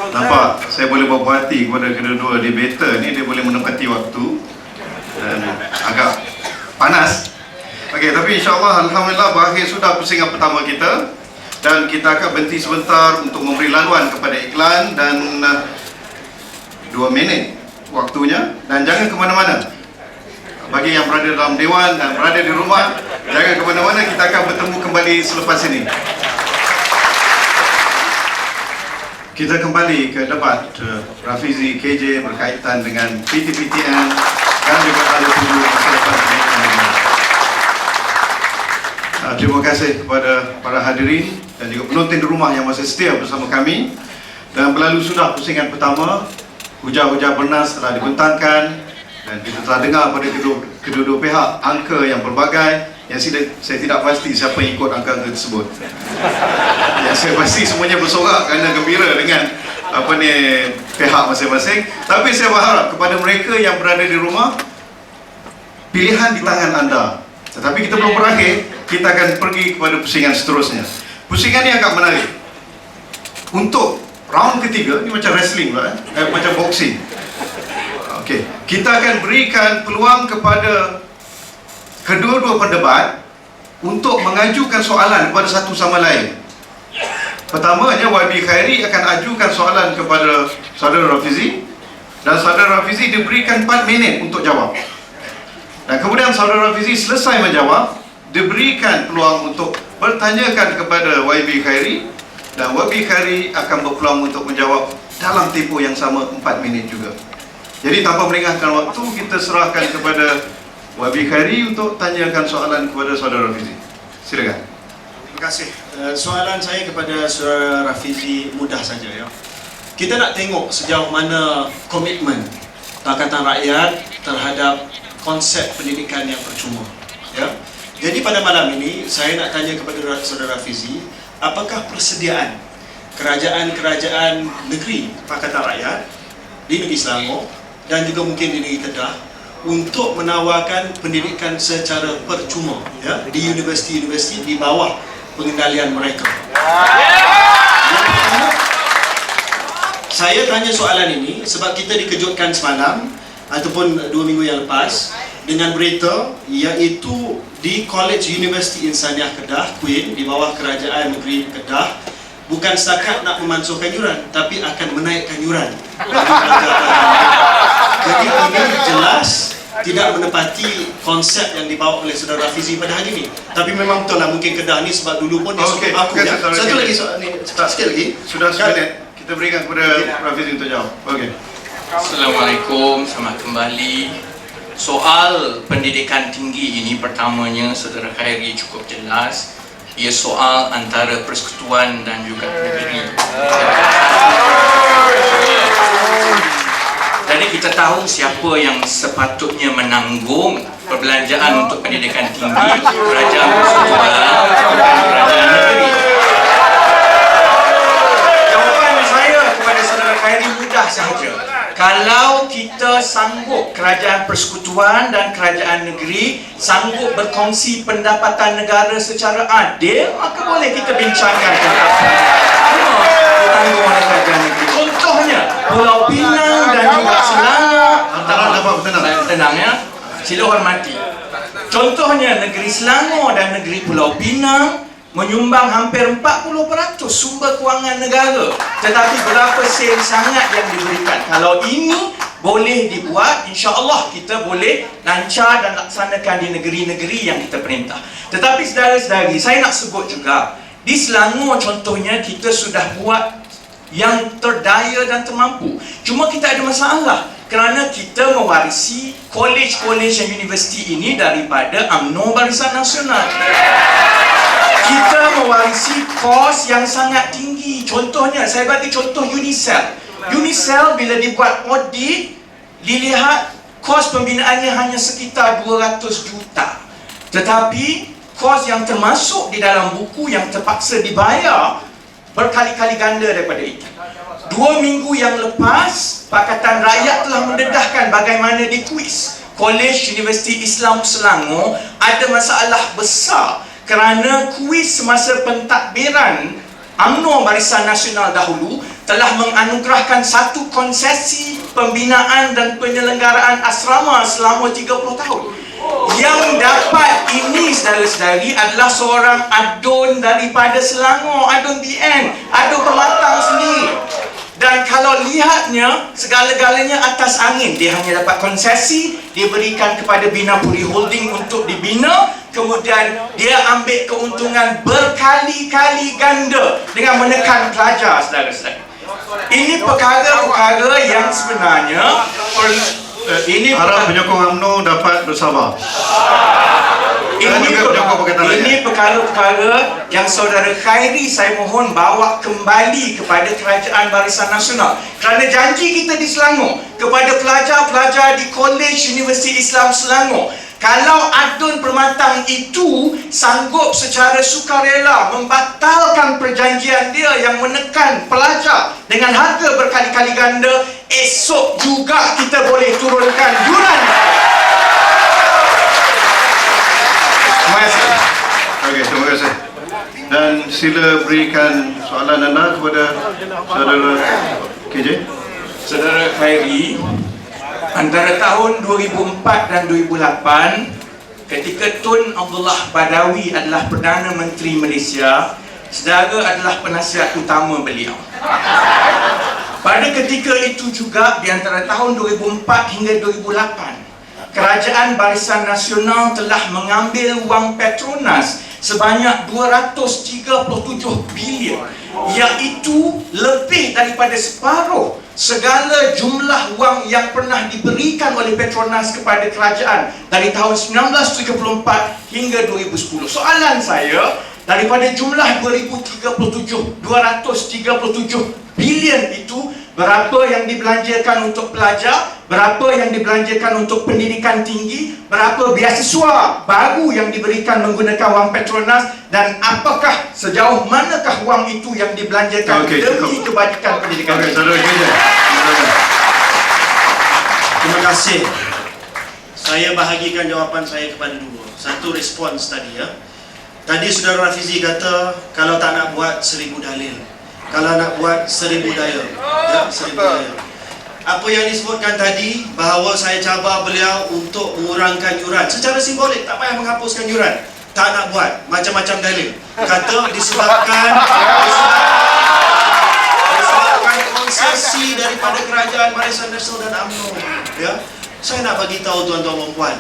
Nampak saya boleh berpuas hati kepada kedua-dua debater ni, dia boleh menepati waktu dan agak panas. Okey, tapi insya-Allah alhamdulillah berakhir sudah pusingan pertama kita dan kita akan berhenti sebentar untuk memberi laluan kepada iklan dan 2 minit waktunya, dan jangan ke mana-mana. Bagi yang berada dalam dewan dan berada di rumah, jangan ke mana-mana, kita akan bertemu kembali selepas ini. Kita kembali ke debat Rafizi KJ berkaitan dengan PTPTN dan juga ada tuju selepas ini. Terima kasih kepada para hadirin dan juga penonton di rumah yang masih setia bersama kami. Dan berlalu sudah pusingan pertama, hujah-hujah bernas telah dibentangkan dan kita telah dengar pada kedua-dua pihak angka yang berbagai yang saya tidak pasti siapa yang ikut angka-angka tersebut. Yang saya pasti semuanya bersorak kerana gembira dengan pihak masing-masing. Tapi saya berharap kepada mereka yang berada di rumah, pilihan di tangan anda. Tetapi kita belum berakhir, kita akan pergi kepada pusingan seterusnya. Pusingan ini agak menarik. Untuk round ketiga ni macam wrestling lah, macam boxing. Okey, kita akan berikan peluang kepada kedua-dua pendebat untuk mengajukan soalan kepada satu sama lain. Pertamanya, YB Khairi akan ajukan soalan kepada saudara Rafizi, dan saudara Rafizi diberikan 4 minit untuk jawab. Dan kemudian saudara Rafizi selesai menjawab, diberikan peluang untuk bertanyakan kepada YB Khairi, dan YB Khairi akan berpeluang untuk menjawab dalam tempoh yang sama 4 minit juga. Jadi tanpa melengahkan waktu, kita serahkan kepada YB Khairi untuk tanyakan soalan kepada saudara Rafizi. Silakan. Terima kasih. Soalan saya kepada saudara Rafizi mudah saja ya. Kita nak tengok sejauh mana komitmen Pakatan Rakyat terhadap konsep pendidikan yang percuma. Ya. Jadi pada malam ini saya nak tanya kepada saudara Rafizi, apakah persediaan kerajaan-kerajaan negeri Pakatan Rakyat di negeri Selangor dan juga mungkin di negeri Kedah untuk menawarkan pendidikan secara percuma ya, di universiti-universiti di bawah pengendalian mereka. Saya tanya soalan ini sebab kita dikejutkan semalam ataupun 2 minggu yang lepas dengan berita iaitu di College University Insaniah Kedah, Queen, di bawah kerajaan negeri Kedah, bukan setakat nak memansuhkan yuran tapi akan menaikkan yuran. Jadi ini jelas tidak menepati konsep yang dibawa oleh saudara Rafizi pada hari ini. Tapi memang betul lah, mungkin Kedah ni sebab dulu pun dia Okey, aku ya. Satu lagi soalan ni, sikit lagi. Sudah sekalian, kita berikan kepada Rafizi untuk jawab. Okey. Assalamualaikum, selamat kembali. Soal pendidikan tinggi ini pertamanya saudara Khairi cukup jelas. Ia soal antara persekutuan dan juga negeri. Jadi kita tahu siapa yang sepatutnya menanggung perbelanjaan untuk pendidikan tinggi, kerajaan persekutuan dan kerajaan negeri. Jawapan saya kepada saudara Khairi mudah sahaja. Kalau kita sanggup, kerajaan persekutuan dan kerajaan negeri sanggup berkongsi pendapatan negara secara adil, maka boleh kita bincangkan tentang ditanggung oleh kerajaan negeri. Contohnya Pulau Pinang dan juga Selangor. Tenang ya, sila hormati. Contohnya negeri Selangor dan negeri Pulau Pinang menyumbang hampir 40% sumber kewangan negara. Tetapi berapa sen sangat yang diberikan? Kalau ini boleh dibuat, insya-Allah kita boleh lancar dan laksanakan di negeri-negeri yang kita perintah. Tetapi saudara-saudari, saya nak sebut juga, di Selangor contohnya kita sudah buat yang terdaya dan termampu. Cuma kita ada masalah kerana kita mewarisi kolej-kolej dan universiti ini daripada UMNO Barisan Nasional. Kita mewarisi kos yang sangat tinggi. Contohnya, saya bagi contoh UNICEF. UNICEF bila dibuat audit, dilihat kos pembinaannya hanya sekitar 200 juta. Tetapi kos yang termasuk di dalam buku yang terpaksa dibayar berkali-kali ganda daripada itu. 2 minggu yang lepas, Pakatan Rakyat telah mendedahkan bagaimana di kuis Kolej Universiti Islam Selangor ada masalah besar kerana kuis semasa pentadbiran UMNO Barisan Nasional dahulu telah menganugerahkan satu konsesi pembinaan dan penyelenggaraan asrama selama 30 tahun. Yang dapat ini, saudara-saudari, adalah seorang adun daripada Selangor, Adun BN, Adun Permatang sendiri. Dan kalau lihatnya, segala-galanya atas angin. Dia hanya dapat konsesi, diberikan kepada Bina Puri Holding untuk dibina, kemudian dia ambil keuntungan berkali-kali ganda dengan menekan pelajar, saudara-saudari. Ini perkara-perkara yang sebenarnya harap penyokong UMNO dapat bersabar. Ini perkara-perkara yang saudara Khairi saya mohon bawa kembali kepada Kerajaan Barisan Nasional. Kerana janji kita di Selangor kepada pelajar-pelajar di Kolej Universiti Islam Selangor, kalau Adun Permatang itu sanggup secara sukarela membatalkan perjanjian dia yang menekan pelajar dengan harga berkali-kali ganda, esok juga kita boleh turunkan yuran. Terima kasih. Okey, terima kasih. Dan sila berikan soalan anda kepada saudara KJ. Saudara Khairi, antara tahun 2004 dan 2008, ketika Tun Abdullah Badawi adalah Perdana Menteri Malaysia, saudara adalah penasihat utama beliau. Pada ketika itu juga, di antara tahun 2004 hingga 2008, Kerajaan Barisan Nasional telah mengambil wang Petronas sebanyak 237 bilion, iaitu lebih daripada separuh segala jumlah wang yang pernah diberikan oleh Petronas kepada kerajaan dari tahun 1934 hingga 2010. Soalan saya, daripada jumlah 237 bilion itu, berapa yang dibelanjakan untuk pelajar, berapa yang dibelanjakan untuk pendidikan tinggi, berapa beasiswa baru yang diberikan menggunakan wang Petronas, dan apakah sejauh manakah wang itu yang dibelanjakan demi kebajikan pendidikan tinggi? Terima kasih. Saya bahagikan jawapan saya kepada dua. Satu, respons tadi ya. Tadi saudara Rafizi kata kalau tak nak buat 1000 dalil, kalau nak buat 1000 daya, ya, 1000 daya. Apa yang disebutkan tadi bahawa saya cabar beliau untuk mengurangkan yuran secara simbolik, tak payah menghapuskan yuran, tak nak buat, macam-macam dalil. Kata disebabkan konsesi daripada Kerajaan Barisan Nasional dan UMNO. Ya, saya nak bagi tahu tuan-tuan dan puan,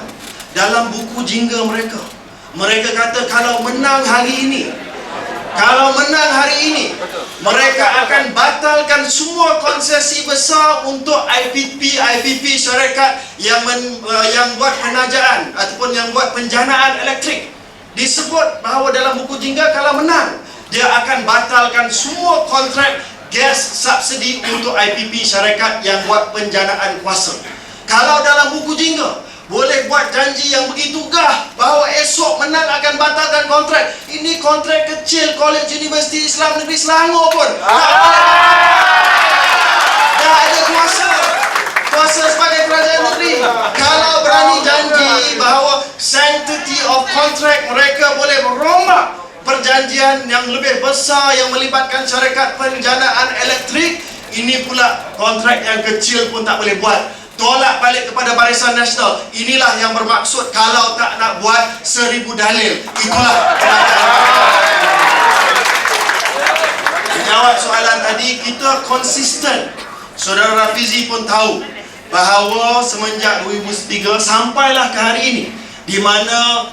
dalam buku jingga mereka kata kalau menang hari ini, mereka akan batalkan semua konsesi besar untuk IPP syarikat yang buat penajaan ataupun yang buat penjanaan elektrik. Disebut bahawa dalam buku jingga kalau menang, dia akan batalkan semua kontrak gas subsidi untuk IPP syarikat yang buat penjanaan kuasa. Kalau dalam buku jingga boleh buat janji yang begitu gah bahawa esok menang akan batalkan kontrak. Ini kontrak kecil College Universiti Islam Negeri Selangor pun dah ada kuasa sebagai kerajaan negeri. Kalau berani janji bahawa sanctity of contract, mereka boleh merombak perjanjian yang lebih besar yang melibatkan syarikat penjanaan elektrik. Ini pula kontrak yang kecil pun tak boleh buat. Tolak balik kepada Barisan Nasional. Inilah yang bermaksud kalau tak nak buat 1000 dalil. Itulah menjawab soalan tadi, kita konsisten. Saudara Rafizi pun tahu bahawa semenjak 2003 sampailah ke hari ini, di mana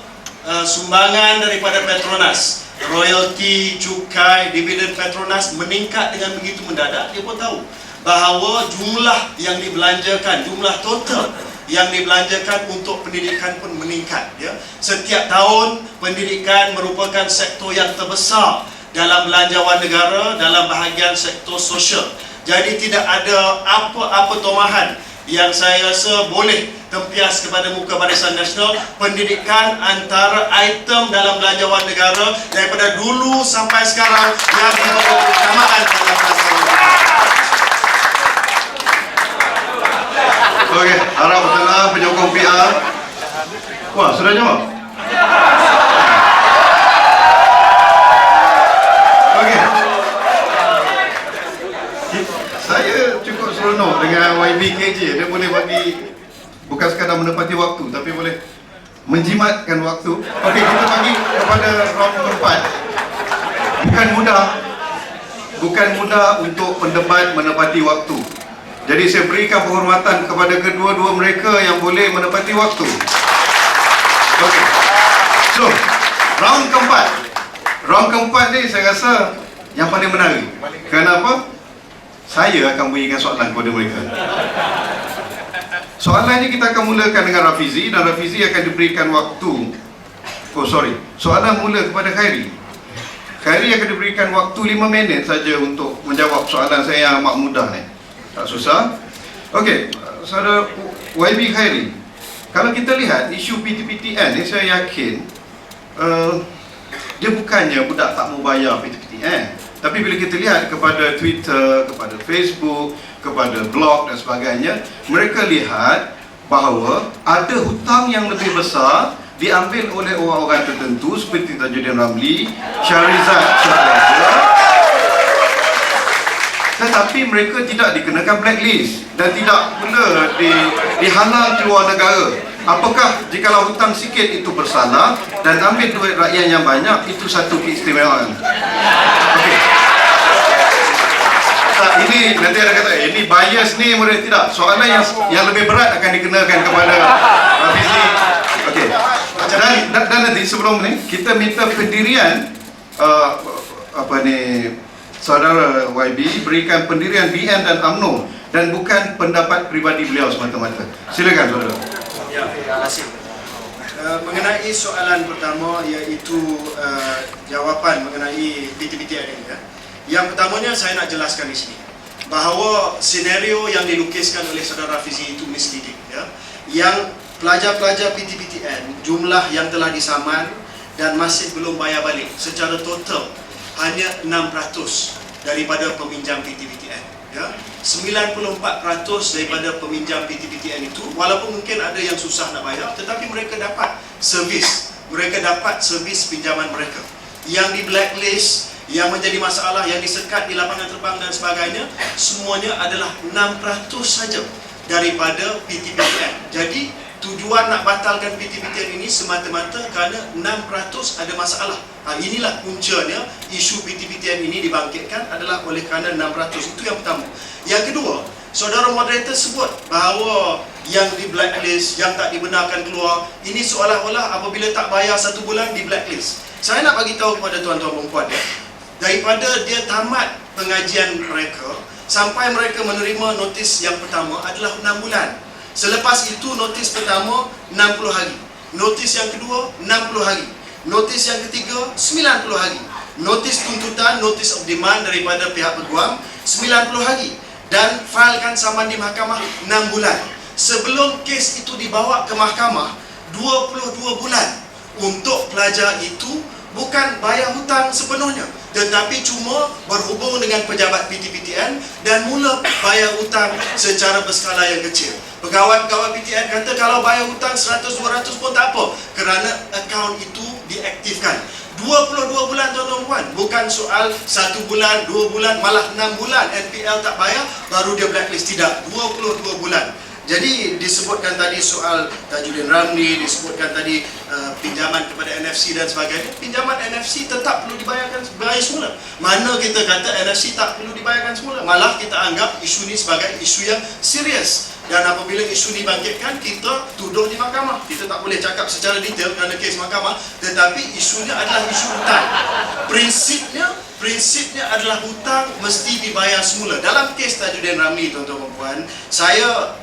sumbangan daripada Petronas, royalti, cukai, dividen Petronas meningkat dengan begitu mendadak. Dia pun tahu bahawa jumlah yang dibelanjakan, jumlah total yang dibelanjakan untuk pendidikan pun meningkat. Ya. Setiap tahun pendidikan merupakan sektor yang terbesar dalam belanjawan negara dalam bahagian sektor sosial. Jadi tidak ada apa-apa tomahan yang saya rasa boleh tempias kepada muka Barisan Nasional. Pendidikan antara item dalam belanjawan negara daripada dulu sampai sekarang yang diberi keutamaan dalam belanjawan. Okey, harap betul penyokong PR. Wah, sudah jawab. Okey. Saya cukup seronok dengan YBKJ. Dia boleh bagi, bukan sekadar menepati waktu, tapi boleh menjimatkan waktu. Okey, kita bagi kepada round keempat. Bukan mudah untuk pendebat menepati waktu. Jadi saya berikan penghormatan kepada kedua-dua mereka yang boleh menepati waktu. Okey. So, round keempat ni saya rasa yang paling menarik. Kenapa? Saya akan berikan soalan kepada mereka. Soalan ni kita akan mulakan dengan Rafizi, dan Rafizi akan diberikan waktu. Soalan mula kepada Khairi. Khairi akan diberikan waktu 5 minit saja untuk menjawab soalan saya yang amat mudah ni. Tak susah. Okey, saudara YB Khairi, kalau kita lihat isu PTPTN ni, saya yakin dia bukannya budak tak mau bayar PTPTN. Tapi bila kita lihat kepada Twitter, kepada Facebook, kepada blog dan sebagainya, mereka lihat bahawa ada hutang yang lebih besar diambil oleh orang-orang tertentu seperti Tajuddin Ramli, Syarizad Syahraja, tetapi mereka tidak dikenakan blacklist dan tidak pula dihalang keluar negara. Apakah jikalau hutang sikit itu bersalah dan ambil duit rakyat yang banyak, itu satu keistimewaan? Okey. Tak, ini nanti ada kata ini bias ni, mereka tidak. Soalan yang lebih berat akan dikenakan kepada Rafizi. Okey. Dan nanti sebelum ni kita minta pendirian saudara YB berikan pendirian BN dan UMNO dan bukan pendapat peribadi beliau semata-mata. Silakan saudara. Ya, terima kasih. Mengenai soalan pertama, iaitu jawapan mengenai PTPTN ini, ya. Yang pertamanya saya nak jelaskan di sini bahawa senario yang dilukiskan oleh saudara Rafizi itu misleading, ya. Yang pelajar-pelajar PTPTN jumlah yang telah disaman dan masih belum bayar balik secara total hanya 6% daripada peminjam PTPTN, ya. 94% daripada peminjam PTPTN itu, walaupun mungkin ada yang susah nak bayar, tetapi mereka dapat servis pinjaman mereka. Yang di blacklist, yang menjadi masalah, yang disekat di lapangan terbang dan sebagainya, semuanya adalah 6% saja daripada PTPTN. Jadi tujuan nak batalkan PTPTN ini semata-mata kerana 6% ada masalah. Inilah puncanya isu PTPTN ini dibangkitkan adalah oleh kerana 6%. Itu yang pertama. Yang kedua, saudara moderator sebut bahawa yang di blacklist, yang tak dibenarkan keluar, ini seolah-olah apabila tak bayar 1 bulan di blacklist. Saya nak bagi tahu kepada tuan-tuan dan puan, ya, daripada dia tamat pengajian mereka sampai mereka menerima notis yang pertama adalah 6 bulan. Selepas itu notis pertama 60 hari, notis yang kedua 60 hari, notis yang ketiga 90 hari, notis tuntutan, notice of demand daripada pihak peguam 90 hari, dan failkan saman di mahkamah 6 bulan. Sebelum kes itu dibawa ke mahkamah 22 bulan untuk pelajar itu bukan bayar hutang sepenuhnya, tetapi cuma berhubung dengan pejabat PTPTN dan mula bayar hutang secara berskala yang kecil. Pegawai-pegawai PTN kata kalau bayar hutang 100-200 pun tak apa kerana akaun itu diaktifkan. 22 bulan tuan-tuan puan, bukan soal 1 bulan, 2 bulan, malah 6 bulan NPL tak bayar baru dia blacklist. Tidak, 22 bulan. Jadi disebutkan tadi soal Tajuddin Ramli, disebutkan tadi pinjaman kepada NFC dan sebagainya. Pinjaman NFC tetap perlu bayar semula. Mana kita kata NFC tak perlu dibayarkan semula. Malah kita anggap isu ini sebagai isu yang serius. Dan apabila isu ini bangkitkan, kita tuduh di mahkamah. Kita tak boleh cakap secara detail kerana kes mahkamah, tetapi isunya adalah isu hutang. Prinsipnya adalah hutang mesti dibayar semula. Dalam kes Tajuddin Ramli, tuan-tuan dan puan, saya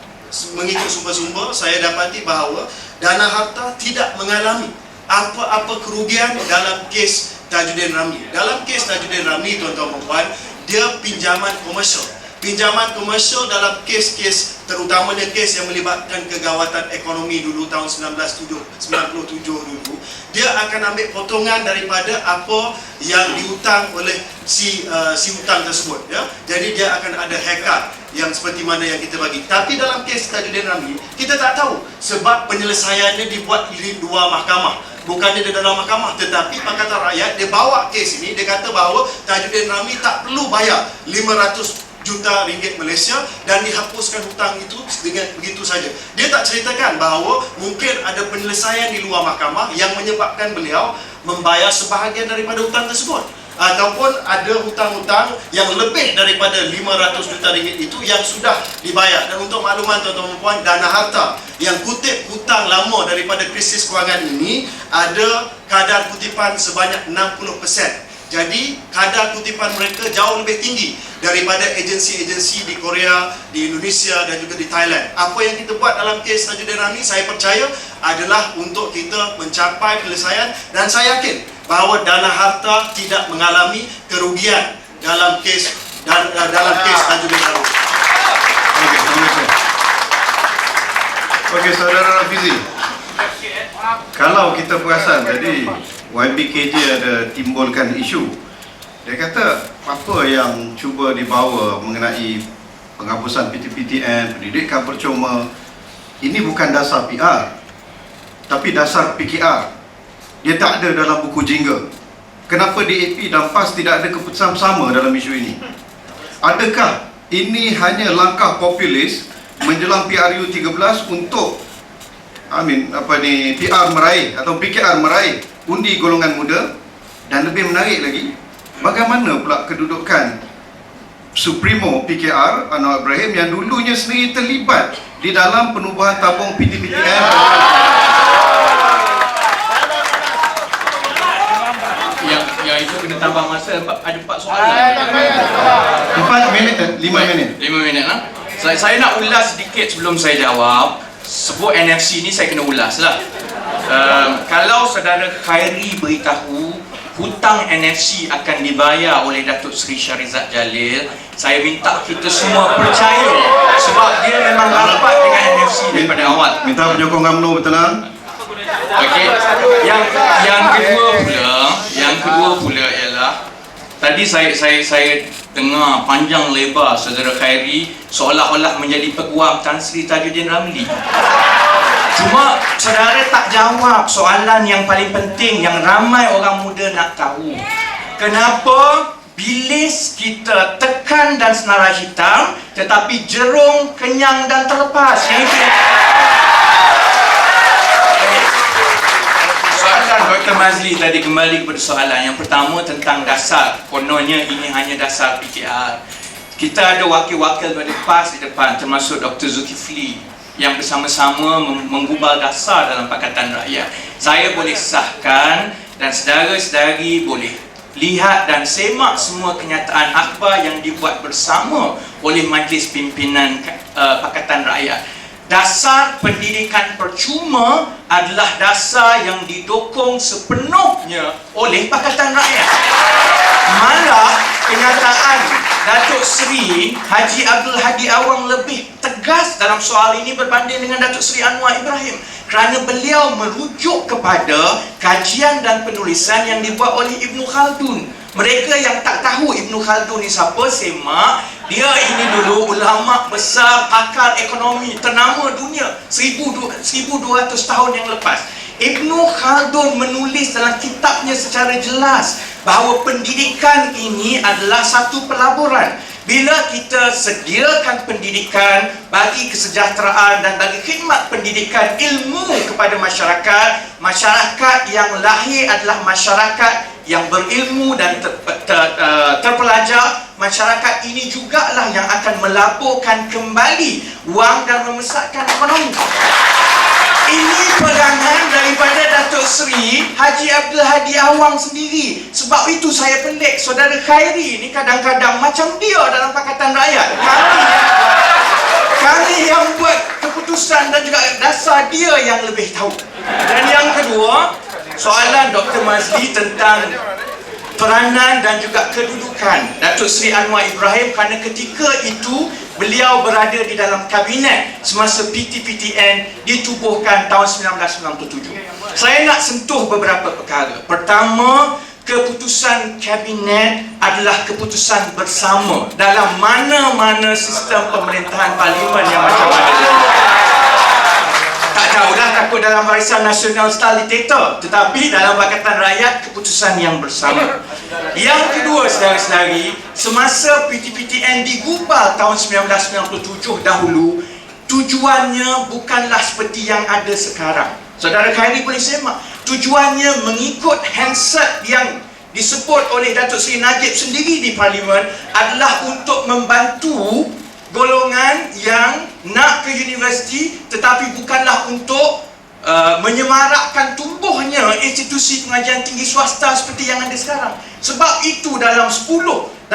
mengikut sumber-sumber, saya dapati bahawa Dana Harta tidak mengalami apa-apa kerugian dalam kes Tajuddin Ramli. Dalam kes Tajuddin Ramli, tuan-tuan dan puan, dia pinjaman komersial. Pinjaman komersial dalam kes-kes, terutamanya kes yang melibatkan kegawatan ekonomi dulu tahun 1997 dulu, dia akan ambil potongan daripada apa yang dihutang oleh si hutang tersebut, ya. Jadi dia akan ada haircut yang seperti mana yang kita bagi. Tapi dalam kes Tajuddin Ramli, kita tak tahu sebab penyelesaiannya dibuat di luar mahkamah. Bukannya di dalam mahkamah, tetapi Pakatan Rakyat dia bawa kes ini, dia kata bahawa Tajuddin Ramli tak perlu bayar 500 juta ringgit Malaysia dan dihapuskan hutang itu dengan begitu saja. Dia tak ceritakan bahawa mungkin ada penyelesaian di luar mahkamah yang menyebabkan beliau membayar sebahagian daripada hutang tersebut, ataupun ada hutang-hutang yang lebih daripada 500 juta ringgit itu yang sudah dibayar. Dan untuk makluman tuan-tuan dan puan, Dana Harta yang kutip hutang lama daripada krisis kewangan ini ada kadar kutipan sebanyak 60%. Jadi kadar kutipan mereka jauh lebih tinggi daripada agensi-agensi di Korea, di Indonesia dan juga di Thailand. Apa yang kita buat dalam kes Tajuddin Ramli, saya percaya adalah untuk kita mencapai penyelesaian, dan saya yakin bahawa Dana Harta tidak mengalami kerugian dalam kes Tajuddin Ramli. Okey, saudara Rafizi. Kalau kita perasan tadi YBKJ ada timbulkan isu. Dia kata apa yang cuba dibawa mengenai penghapusan PTPTN, pendidikan percuma, ini bukan dasar PR. tapi dasar PKR. Dia tak ada dalam buku jingga. Kenapa DAP dan PAS tidak ada keputusan sama dalam isu ini? Adakah ini hanya langkah populis menjelang PRU 13 untuk PR meraih atau PKR meraih undi golongan muda? Dan lebih menarik lagi, bagaimana pula kedudukan Supremo PKR Anwar Ibrahim yang dulunya sendiri terlibat di dalam penubuhan tabung PTPTN? Yang itu kena tambah masa, ada 4 soalan. 4 minit, 5 minit. 5 minit lah. Saya nak ulas sedikit sebelum saya jawab. Sebut NFC ni saya kena ulas lah. Kalau saudara Khairi beritahu hutang NFC akan dibayar oleh Datuk Seri Shahrizad Jalil, saya minta kita semua percaya, sebab dia memang rapat dengan NFC daripada awal. Minta penyokong UMNO bertenang. Okey. Yang kedua pula ialah tadi saya dengar panjang lebar saudara Khairi seolah-olah menjadi peguam Tan Sri Tajuddin Ramli. Cuma saudara tak jawab soalan yang paling penting yang ramai orang muda nak tahu. Kenapa bilis kita tekan dan senarai hitam tetapi jerung kenyang dan terlepas? Yang itu soalan Dr. Mazli tadi, kembali kepada soalan yang pertama tentang dasar. Kononnya ini hanya dasar PKR. Kita ada wakil-wakil dari PAS di depan, termasuk Dr. Zulkifli, yang bersama-sama menggubal dasar dalam Pakatan Rakyat. Saya boleh sahkan dan saudara-saudari boleh lihat dan semak semua kenyataan akhbar yang dibuat bersama oleh Majlis Pimpinan Pakatan Rakyat. Dasar pendidikan percuma adalah dasar yang didukung sepenuhnya oleh Pakatan Rakyat. Malah kenyataan Datuk Seri Haji Abdul Hadi Awang lebih tegas dalam soal ini berbanding dengan Datuk Seri Anwar Ibrahim, kerana beliau merujuk kepada kajian dan penulisan yang dibuat oleh Ibnu Khaldun. Mereka yang tak tahu Ibnu Khaldun ni siapa, semak. Dia ini dulu ulama besar, pakar ekonomi ternama dunia 1200 tahun yang lepas. Ibnu Khaldun menulis dalam kitabnya secara jelas bahawa pendidikan ini adalah satu pelaburan. Bila kita sediakan pendidikan bagi kesejahteraan dan bagi khidmat pendidikan ilmu kepada masyarakat, masyarakat yang lahir adalah masyarakat yang berilmu dan terpelajar, masyarakat ini jugalah yang akan melaburkan kembali wang dan membesarkan ekonomi. Ini perangan daripada Datuk Seri Haji Abdul Hadi Awang sendiri. Sebab itu saya pelik, saudara Khairi ni kadang-kadang macam dia dalam Pakatan Rakyat. Kami yang buat keputusan dan juga dasar, dia yang lebih tahu. Dan yang kedua, soalan Dr. Mazli tentang peranan dan juga kedudukan Datuk Seri Anwar Ibrahim, kerana ketika itu beliau berada di dalam kabinet semasa PTPTN ditubuhkan tahun 1997. Saya nak sentuh beberapa perkara. Pertama, keputusan kabinet adalah keputusan bersama dalam mana-mana sistem pemerintahan parlimen yang macam ada. Tak tahulah takut dalam Barisan Nasional style diktator, tetapi dalam Pakatan Rakyat keputusan yang bersama. Yang kedua, saudara-saudari, semasa PTPTN digubal tahun 1997 dahulu, tujuannya bukanlah seperti yang ada sekarang. Saudara Khairi boleh semak. Tujuannya mengikut handset yang disebut oleh Datuk Seri Najib sendiri di Parlimen adalah untuk membantu golongan yang nak ke universiti, tetapi bukanlah untuk menyemarakkan tumbuhnya institusi pengajian tinggi swasta seperti yang ada sekarang. Sebab itu dalam 8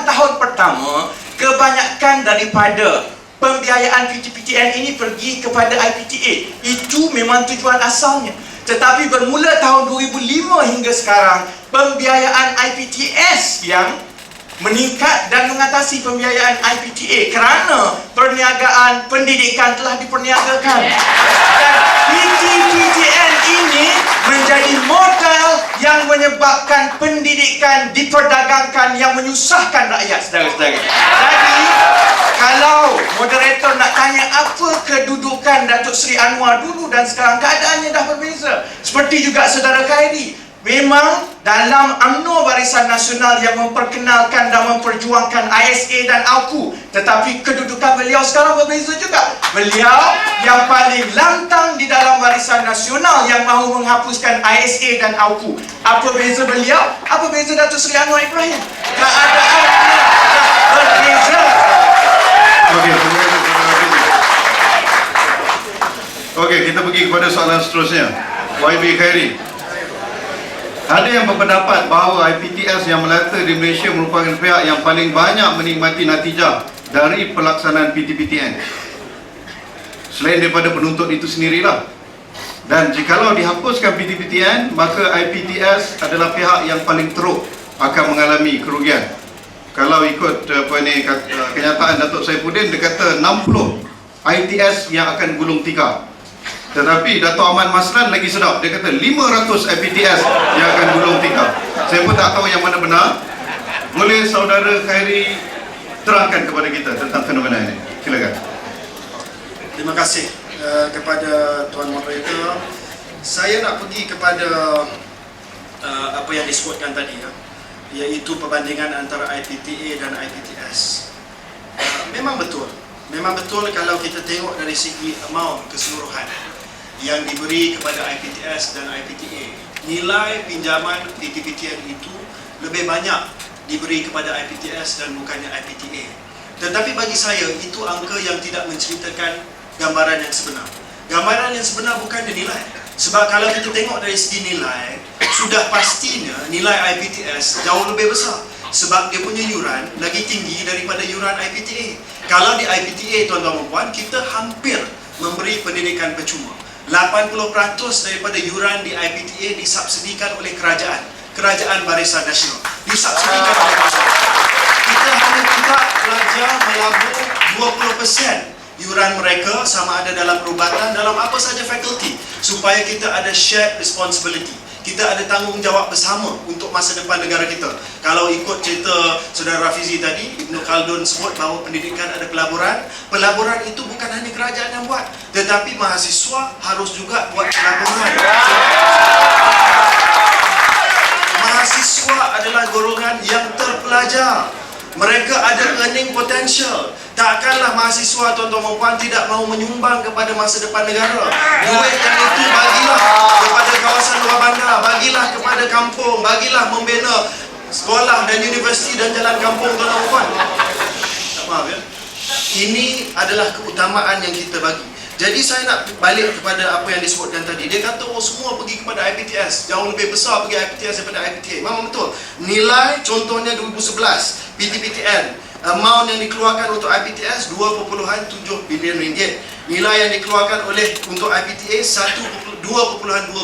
tahun pertama, kebanyakan daripada pembiayaan PTPTN ini pergi kepada IPTA. Itu memang tujuan asalnya. Tetapi bermula tahun 2005 hingga sekarang, pembiayaan IPTS yang meningkat dan mengatasi pembiayaan IPTA kerana perniagaan pendidikan telah diperniagakan. Dan PTPTN ini menjadi modal yang menyebabkan pendidikan diperdagangkan yang menyusahkan rakyat, saudara-saudara. Jadi, kalau moderator nak tanya apa kedudukan Datuk Seri Anwar dulu dan sekarang, keadaannya dah berbeza. Seperti juga saudara Khairi. Memang dalam UMNO Barisan Nasional yang memperkenalkan dan memperjuangkan ISA dan AUKU, tetapi kedudukan beliau sekarang berbeza juga. Beliau yang paling lantang di dalam Barisan Nasional yang mahu menghapuskan ISA dan AUKU. Apa beza beliau? Apa beza Datuk Seri Anwar Ibrahim? Keadaannya berbeza. Okey, kita pergi kepada soalan seterusnya. YB Khairi. Ada yang berpendapat bahawa IPTS yang melata di Malaysia merupakan pihak yang paling banyak menikmati natijah dari pelaksanaan PTPTN. Selain daripada penuntut itu sendirilah. Dan jikalau dihapuskan PTPTN, maka IPTS adalah pihak yang paling teruk akan mengalami kerugian. Kalau ikut kenyataan Datuk Saifuddin, dia kata 60 IPTS yang akan gulung tikar. Tetapi Dato' Ahmad Maslan lagi sedap. Dia kata 500 IPTS yang akan gulung tikar. Saya pun tak tahu yang mana benar. Boleh saudara Khairi terangkan kepada kita tentang fenomena ini? Silakan. Terima kasih kepada Tuan Moderator. Saya nak pergi kepada apa yang disebutkan tadi, iaitu perbandingan antara IPTA dan IPTS. Memang betul kalau kita tengok dari segi amount keseluruhan yang diberi kepada IPTS dan IPTA, nilai pinjaman PTPTN itu lebih banyak diberi kepada IPTS dan bukannya IPTA. Tetapi bagi saya, itu angka yang tidak menceritakan gambaran yang sebenar. Gambaran yang sebenar bukan nilai. Sebab kalau kita tengok dari segi nilai, sudah pastinya nilai IPTS jauh lebih besar. Sebab dia punya yuran lagi tinggi daripada yuran IPTA. Kalau di IPTA, tuan-tuan dan puan, kita hampir memberi pendidikan percuma. 80% daripada yuran di IPTA disubsidikan oleh kerajaan Barisan Nasional. Disubsidikan oleh kerajaan. Kita hanya minta pelajar melabur 20% yuran mereka, sama ada dalam perubatan, dalam apa saja fakulti, supaya kita ada shared responsibility. Kita ada tanggungjawab bersama untuk masa depan negara kita. Kalau ikut cerita Saudara Rafizi tadi, Ibn Khaldun sebut bahawa pendidikan ada pelaburan. Pelaburan itu bukan hanya kerajaan yang buat, tetapi mahasiswa harus juga buat pelaburan. Mahasiswa adalah golongan yang terpelajar. Mereka ada earning potential. Takkanlah mahasiswa, tuan-tuan dan puan, tidak mahu menyumbang kepada masa depan negara. Duit yang itu bagilah kepada kawasan luar bandar, bagilah kepada kampung, bagilah membina sekolah dan universiti dan jalan kampung, tuan-tuan dan puan. Tak maaf ya. Ini adalah keutamaan yang kita bagi. Jadi saya nak balik kepada apa yang disebutkan tadi. Dia kata, oh semua pergi kepada IPTS. Jauh lebih besar pergi IPTS daripada IPTA. Memang betul. Nilai contohnya 2011, PTPTN. Amount yang dikeluarkan untuk IPTS 2.7 bilion ringgit. Nilai yang dikeluarkan untuk IPTA 2.2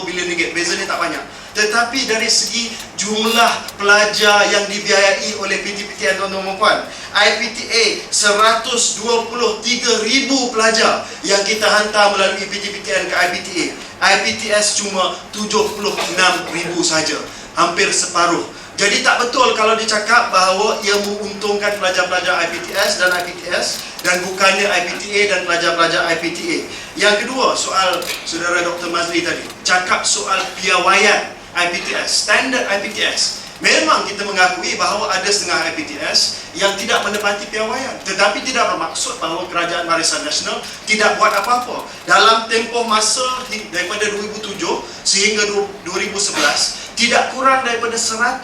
bilion ringgit. Bezanya tak banyak. Tetapi dari segi jumlah pelajar yang dibiayai oleh PTPTN, tuan-tuan dan puan, IPTA 123,000 pelajar yang kita hantar melalui PTPTN ke IPTA. IPTS cuma 76,000 saja, hampir separuh. Jadi tak betul kalau dicakap bahawa ia menguntungkan pelajar-pelajar IPTS dan IPTS dan bukannya IPTA dan pelajar-pelajar IPTA. Yang kedua, soal Saudara Dr. Mazli tadi, cakap soal piawaian IPTS, standard IPTS. Memang kita mengakui bahawa ada setengah IPTS yang tidak menepati piawaian, tetapi tidak bermaksud bahawa kerajaan Barisan Nasional tidak buat apa-apa. Dalam tempoh masa daripada 2007 sehingga 2011, tidak kurang daripada 100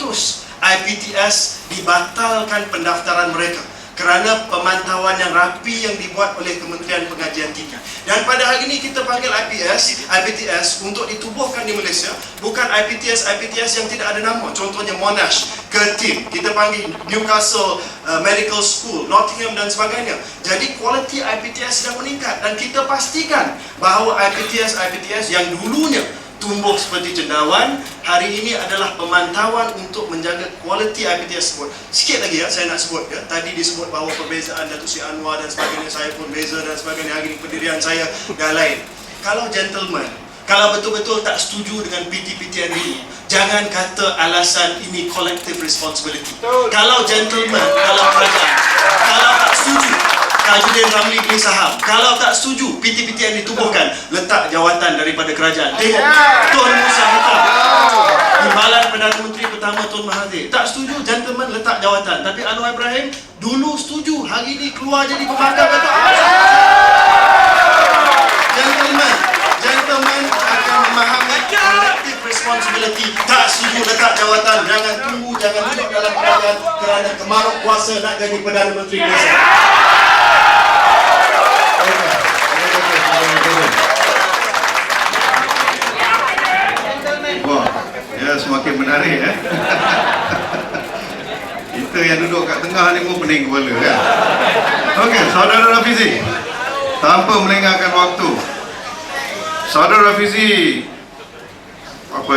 IPTS dibatalkan pendaftaran mereka kerana pemantauan yang rapi yang dibuat oleh Kementerian Pengajian Tinggi. Dan pada hari ini kita panggil IPTS untuk ditubuhkan di Malaysia, bukan IPTS yang tidak ada nama. Contohnya Monash, Kertip, kita panggil Newcastle Medical School, Nottingham dan sebagainya. Jadi kualiti IPTS sedang meningkat dan kita pastikan bahawa IPTS yang dulunya tumbuh seperti cendawan. Hari ini adalah pemantauan untuk menjaga kualiti IPTS tersebut. Sikit lagi saya nak sebut tadi disebut bahawa perbezaan Datuk Seri Anwar dan sebagainya, saya pun beza dan sebagainya, hari ini pendirian saya dan lain. Kalau gentleman, kalau betul-betul tak setuju dengan PT-PTN ini, jangan kata alasan ini collective responsibility. Kalau gentleman, kalau kerajaan, kalau tak setuju Tajudin Ramli beli saham, kalau tak setuju PT-PTN ditubuhkan, letak jawatan daripada kerajaan. Tengok Tun Musa Hitam, Timbalan Perdana Menteri pertama Tun Mahathir, tak setuju, gentleman letak jawatan. Tapi Anwar Ibrahim dulu setuju, hari ini keluar jadi pembangkang kata gentleman akan memahami collective responsibility. Tak setuju letak jawatan, jangan tunggu, jangan duduk dalam kerajaan kerana kemaruk kuasa nak jadi Perdana Menteri Malaysia. Wah, ya semakin menarik ya. Kita yang duduk kat tengah ni pun pening kepala kan. Okey, Saudara Rafizi, tanpa melengahkan waktu, Saudara Rafizi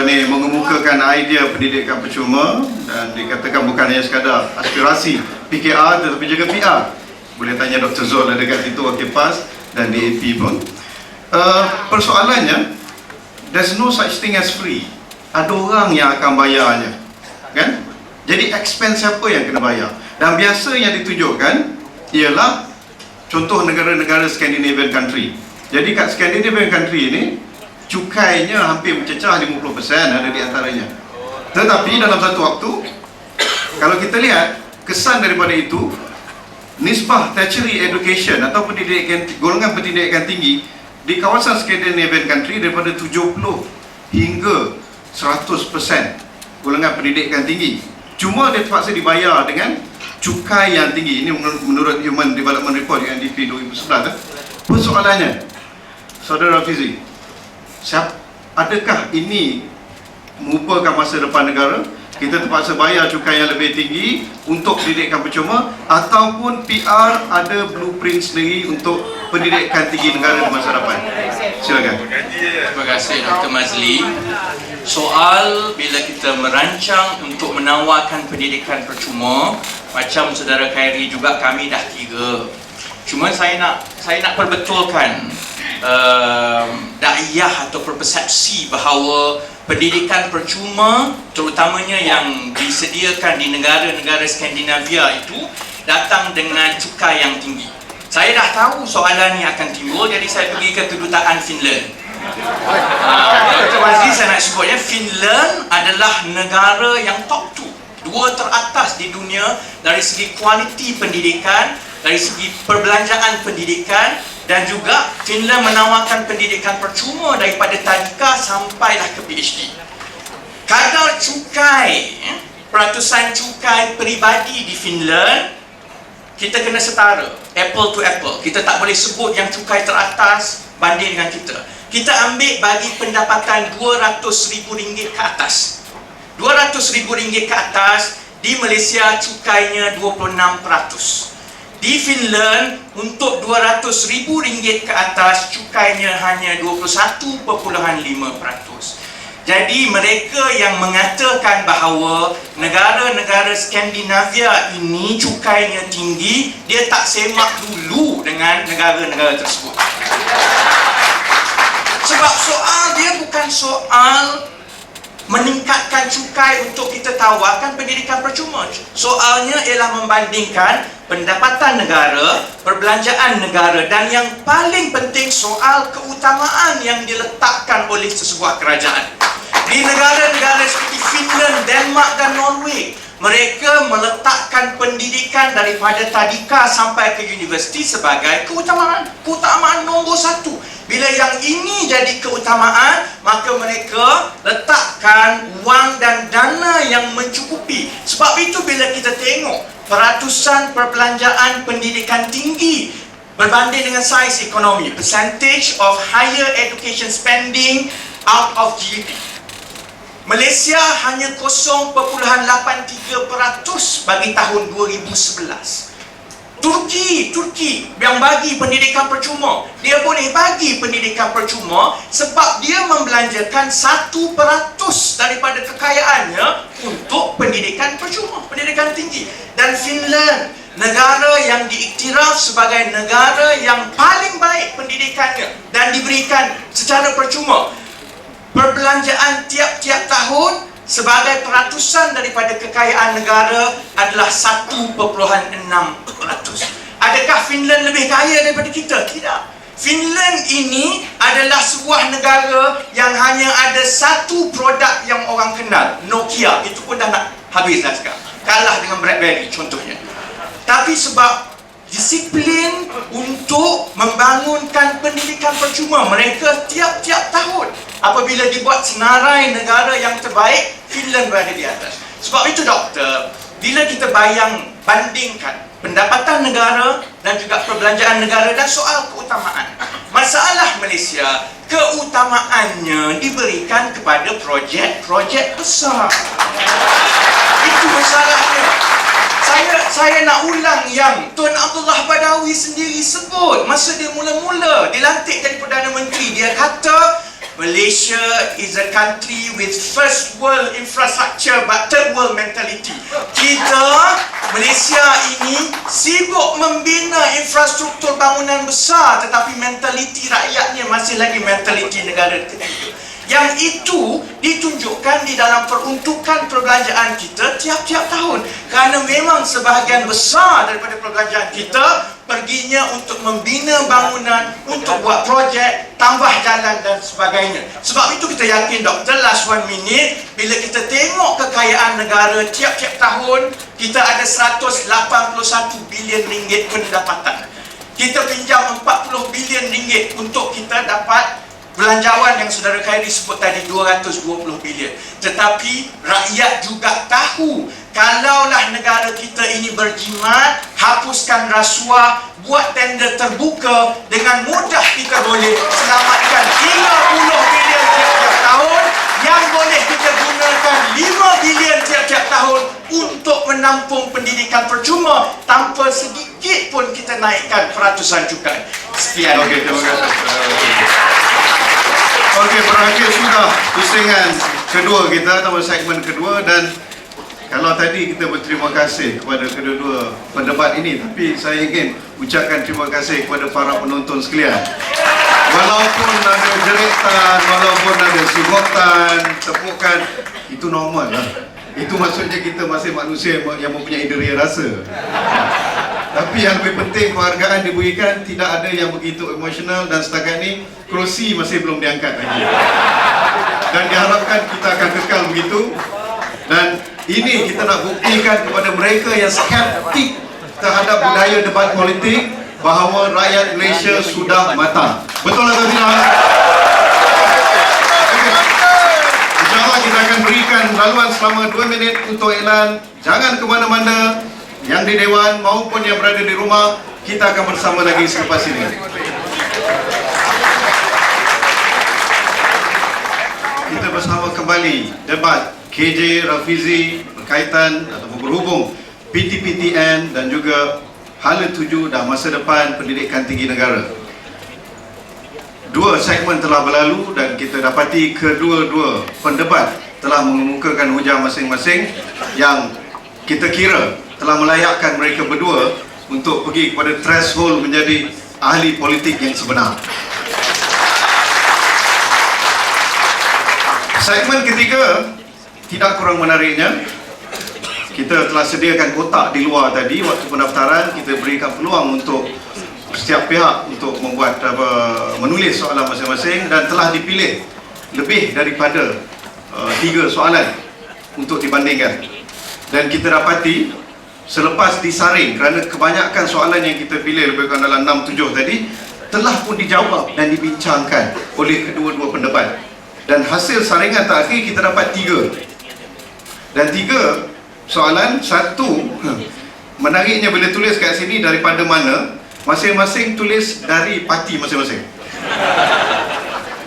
mengemukakan idea pendidikan percuma dan dikatakan bukan hanya sekadar aspirasi PKR tetapi juga PR. Boleh tanya Dr. Zul ada dekat situ, okey PAS dan DAP pun. Persoalannya, there's no such thing as free. Ada orang yang akan bayarnya, kan? Jadi expense siapa yang kena bayar? Dan biasa yang ditunjukkan ialah contoh negara-negara Scandinavian country. Jadi kat Scandinavian country ni cukainya hampir mencecah 50% ada di antaranya. Tetapi dalam satu waktu, kalau kita lihat kesan daripada itu, nisbah tertiary education atau pendidikan, golongan pendidikan tinggi di kawasan Scandinavian country daripada 70 hingga 100% golongan pendidikan tinggi. Cuma dia terpaksa dibayar dengan cukai yang tinggi. Ini menurut Human Development Report UNDP 2011. Persoalannya, Saudara Rafizi, adakah ini merupakan masa depan negara? Kita terpaksa bayar cukai yang lebih tinggi untuk pendidikan percuma, ataupun PR ada blueprint sendiri untuk pendidikan tinggi negara di masa depan? Silakan. Terima kasih Dr. Mazli. Soal bila kita merancang untuk menawarkan pendidikan percuma, macam saudara Khairi juga kami dah kira. Cuma saya nak perbetulkan daiyah atau persepsi bahawa pendidikan percuma terutamanya yang disediakan di negara-negara Skandinavia itu datang dengan cukai yang tinggi. Saya dah tahu soalan ni akan timbul, jadi saya pergi ke kedutaan Finland. Dr. Mazli, saya nak sebutnya Finland adalah negara yang top 2, dua teratas di dunia dari segi kualiti pendidikan, dari segi perbelanjaan pendidikan, dan juga Finland menawarkan pendidikan percuma daripada tadika sampailah ke PhD. Kadar cukai, peratusan cukai peribadi di Finland, kita kena setara, apple to apple. Kita tak boleh sebut yang cukai teratas banding dengan kita. Kita ambil bagi pendapatan RM200,000 ke atas. RM200,000 ke atas, di Malaysia cukainya 26%. Di Finland, untuk RM200,000 ke atas, cukainya hanya 21.5%. Jadi mereka yang mengatakan bahawa negara-negara Skandinavia ini cukainya tinggi, dia tak semak dulu dengan negara-negara tersebut. Sebab soal dia bukan soal meningkatkan cukai untuk kita tawarkan pendidikan percuma. Soalnya ialah membandingkan pendapatan negara, perbelanjaan negara, dan yang paling penting soal keutamaan yang diletakkan oleh sesebuah kerajaan. Di negara-negara seperti Finland, Denmark dan Norway, mereka meletakkan pendidikan daripada tadika sampai ke universiti sebagai keutamaan nombor 1. Bila yang ini jadi keutamaan, maka mereka letakkan wang dan dana yang mencukupi. Sebab itu bila kita tengok peratusan perbelanjaan pendidikan tinggi berbanding dengan saiz ekonomi, percentage of higher education spending out of GDP, Malaysia hanya 0.83% bagi tahun 2011. Turki yang bagi pendidikan percuma. Dia boleh bagi pendidikan percuma sebab dia membelanjakan 1% daripada kekayaannya untuk pendidikan percuma, pendidikan tinggi. Dan Finland, negara yang diiktiraf sebagai negara yang paling baik pendidikannya dan diberikan secara percuma, perbelanjaan tiap-tiap tahun sebagai peratusan daripada kekayaan negara adalah 1.6%. Adakah Finland lebih kaya daripada kita? Tidak. Finland ini adalah sebuah negara yang hanya ada satu produk yang orang kenal, Nokia. Itu pun dah nak habis dah sekarang. Kalah dengan BlackBerry contohnya. Tapi sebab disiplin untuk membangunkan pendidikan percuma mereka tiap-tiap tahun, apabila dibuat senarai negara yang terbaik, Finland berada di atas. Sebab itu doktor, bila kita bandingkan pendapatan negara dan juga perbelanjaan negara dan soal keutamaan, masalah Malaysia, keutamaannya diberikan kepada projek-projek besar. Itu masalahnya. Saya nak ulang yang Tun Abdullah Badawi sendiri sebut masa dia mula-mula dilantik jadi Perdana Menteri. Dia kata Malaysia is a country with first world infrastructure but third world mentality. Kita, Malaysia ini sibuk membina infrastruktur bangunan besar, tetapi mentaliti rakyatnya masih lagi mentaliti negara ketiga. Yang itu ditunjukkan di dalam peruntukan perbelanjaan kita tiap-tiap tahun. Kerana memang sebahagian besar daripada perbelanjaan kita perginya untuk membina bangunan, untuk buat projek, tambah jalan dan sebagainya. Sebab itu kita yakin doktor, last 1 minute, bila kita tengok kekayaan negara tiap-tiap tahun, kita ada 181 bilion ringgit pendapatan. Kita pinjam 40 bilion ringgit untuk kita dapat belanjawan yang saudara Khairi sebut tadi 220 bilion. Tetapi rakyat juga tahu, kalaulah negara kita ini berjimat, hapuskan rasuah, buat tender terbuka, dengan mudah kita boleh selamatkan 30 bilion tiap-tiap tahun, yang boleh kita gunakan 5 bilion tiap-tiap tahun untuk menampung pendidikan percuma tanpa sedikit pun kita naikkan peratusan cukai. Sekian. Okey, terima kasih. Okey, berakhir sudah pusingan kedua kita atau segmen kedua, dan kalau tadi kita berterima kasih kepada kedua-dua pendebat ini, tapi saya ingin ucapkan terima kasih kepada para penonton sekalian. Walaupun ada jeritan, walaupun ada sugotan, tepukan, itu normal lah. Itu maksudnya kita masih manusia yang mempunyai diri rasa. Tapi yang lebih penting, penghargaan diberikan, tidak ada yang begitu emosional, dan setakat ini kerusi masih belum diangkat lagi. Dan diharapkan kita akan kekal begitu. Dan ini kita nak buktikan kepada mereka yang skeptik terhadap budaya debat politik bahawa rakyat Malaysia sudah matang. Betul atau tidak? InsyaAllah kita akan berikan laluan selama 2 minit untuk iklan. Jangan ke mana-mana, yang di Dewan maupun yang berada di rumah. Kita akan bersama lagi selepas ini. Kita bersama kembali debat KJ Rafizi berkaitan ataupun berhubung PTPTN dan juga Hala 7 dan masa depan pendidikan tinggi negara. 2 segmen telah berlalu dan kita dapati kedua-dua pendebat telah mengemukakan hujah masing-masing yang kita kira telah melayakkan mereka berdua untuk pergi kepada threshold menjadi ahli politik yang sebenar. Segmen ketiga tidak kurang menariknya. Kita telah sediakan kotak di luar tadi waktu pendaftaran. Kita berikan peluang untuk setiap pihak untuk membuat menulis soalan masing-masing, dan telah dipilih lebih daripada 3 soalan untuk dibandingkan. Dan kita dapati selepas disaring, kerana kebanyakan soalan yang kita pilih lebih kurang dalam 6-7 tadi telah pun dijawab dan dibincangkan oleh kedua-dua pendebat. Dan hasil saringan terakhir kita dapat 3. Dan 3 soalan, 1 menariknya bila tulis kat sini daripada mana, masing-masing tulis dari parti masing-masing.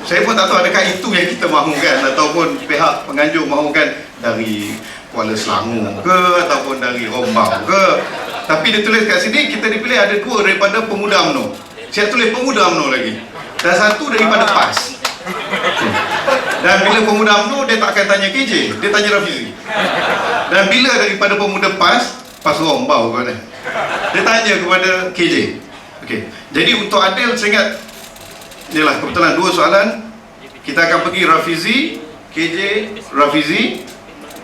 Saya pun tak tahu adakah itu yang kita mahukan ataupun pihak penganjur mahukan dari Kuala Selangor ke ataupun dari Rombau ke. Tapi dia tulis kat sini, kita dipilih ada 2 daripada pemuda UMNO. Saya tulis pemuda UMNO lagi. Dan 1 daripada PAS. Dan bila pemuda UMNO, dia tak akan tanya KJ, dia tanya Rafizi. Dan bila daripada pemuda PAS, PAS rombau kan, dia tanya kepada KJ. Okey. Jadi untuk adil, saya ingat inilah kebetulan 2 soalan. Kita akan pergi Rafizi, KJ, Rafizi,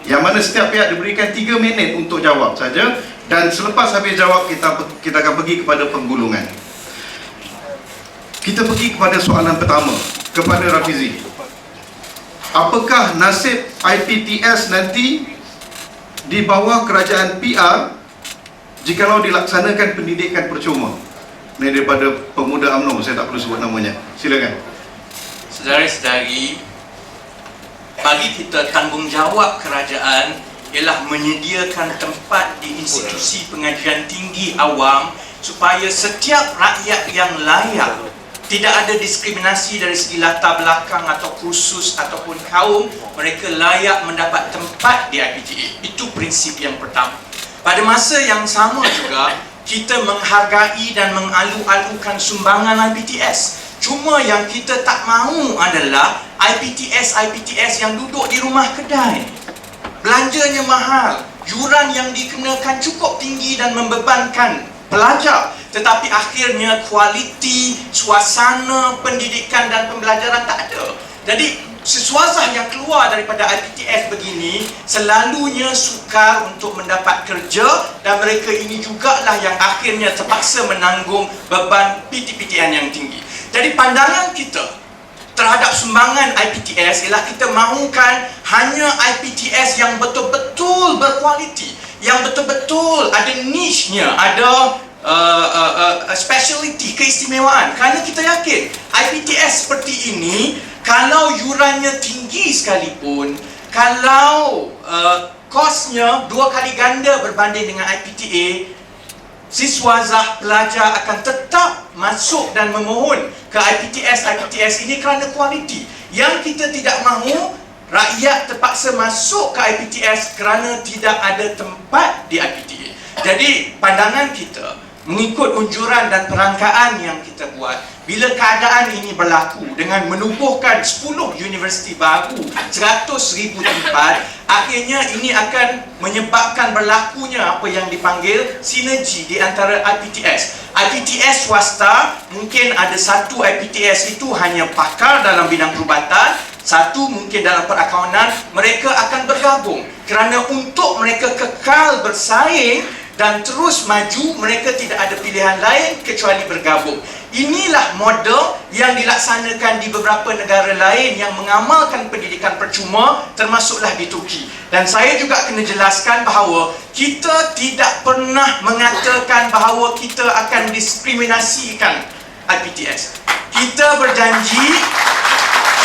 yang mana setiap pihak diberikan 3 minit untuk jawab saja. Dan selepas habis jawab, kita akan pergi kepada penggulungan. Kita pergi kepada soalan pertama, kepada Rafizi. Apakah nasib IPTS nanti di bawah kerajaan PR jikalau dilaksanakan pendidikan percuma? Ini daripada pemuda UMNO, saya tak perlu sebut namanya. Silakan. Saudara-saudari, bagi kita tanggungjawab kerajaan ialah menyediakan tempat di institusi pengajian tinggi awam supaya setiap rakyat yang layak, tidak ada diskriminasi dari segi latar belakang atau kursus ataupun kaum, mereka layak mendapat tempat di IPTA. Itu prinsip yang pertama. Pada masa yang sama juga, kita menghargai dan mengalu-alukan sumbangan IPTS. Cuma yang kita tak mahu adalah IPTS yang duduk di rumah kedai. Belanjanya mahal, yuran yang dikenakan cukup tinggi dan membebankan pelajar. Tetapi akhirnya kualiti, suasana pendidikan dan pembelajaran tak ada. Jadi sesuazah yang keluar daripada IPTS begini selalunya sukar untuk mendapat kerja, dan mereka ini jugalah yang akhirnya terpaksa menanggung beban PTPTN yang tinggi. Jadi pandangan kita terhadap sumbangan IPTS ialah kita mahukan hanya IPTS yang betul-betul berkualiti, yang betul-betul ada niche-nya, ada speciality, keistimewaan. Kerana kita yakin IPTS seperti ini, kalau yurannya tinggi sekalipun, kalau kosnya 2 kali ganda berbanding dengan IPTA, siswazah pelajar akan tetap masuk dan memohon ke IPTS ini kerana kualiti. Yang kita tidak mahu, rakyat terpaksa masuk ke IPTS kerana tidak ada tempat di IPTA. Jadi pandangan kita mengikut unjuran dan perangkaan yang kita buat, bila keadaan ini berlaku dengan menubuhkan 10 universiti baru, 100,000 tempat, akhirnya ini akan menyebabkan berlakunya apa yang dipanggil sinergi di antara IPTS. IPTS swasta, mungkin ada 1 IPTS itu hanya pakar dalam bidang perubatan, 1 mungkin dalam perakaunan. Mereka akan bergabung kerana untuk mereka kekal bersaing dan terus maju, mereka tidak ada pilihan lain kecuali bergabung. Inilah model yang dilaksanakan di beberapa negara lain yang mengamalkan pendidikan percuma, termasuklah di Turki. Dan saya juga kena jelaskan bahawa kita tidak pernah mengatakan bahawa kita akan diskriminasikan IPTS. Kita berjanji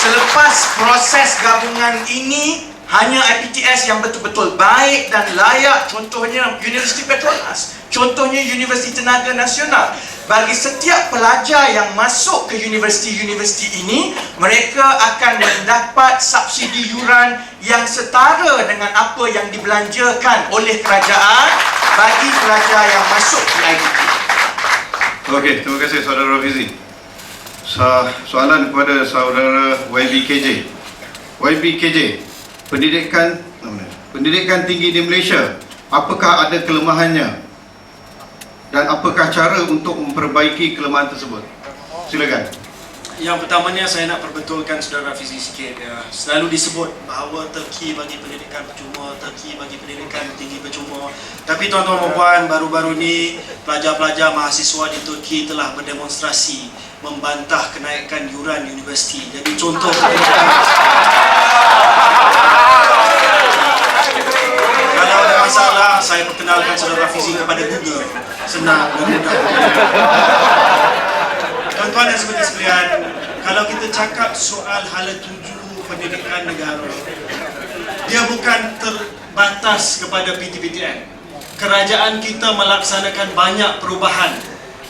selepas proses gabungan ini, hanya IPTS yang betul-betul baik dan layak, contohnya Universiti Petronas, contohnya Universiti Tenaga Nasional. Bagi setiap pelajar yang masuk ke universiti-universiti ini, mereka akan mendapat subsidi yuran yang setara dengan apa yang dibelanjakan oleh kerajaan bagi pelajar yang masuk di IPTA. Okey, terima kasih saudara Rafizi. Soalan kepada saudara YBKJ. YBKJ, pendidikan tinggi di Malaysia, apakah ada kelemahannya dan apakah cara untuk memperbaiki kelemahan tersebut? Silakan. Yang pertamanya saya nak perbetulkan saudara Rafizi sikit. Selalu disebut bahawa Turki bagi pendidikan percuma, Turki bagi pendidikan tinggi percuma. Tapi tuan-tuan dan puan, baru-baru ni pelajar-pelajar mahasiswa di Turki telah berdemonstrasi membantah kenaikan yuran universiti. Jadi contoh kalau ada masalah, saya perkenalkan saudara Rafizi kepada Google. Senang dan mudah. Tuan-tuan dan saudara sekalian, kalau kita cakap soal hala tuju pendidikan negara, dia bukan terbatas kepada PTPTN. Kerajaan kita melaksanakan banyak perubahan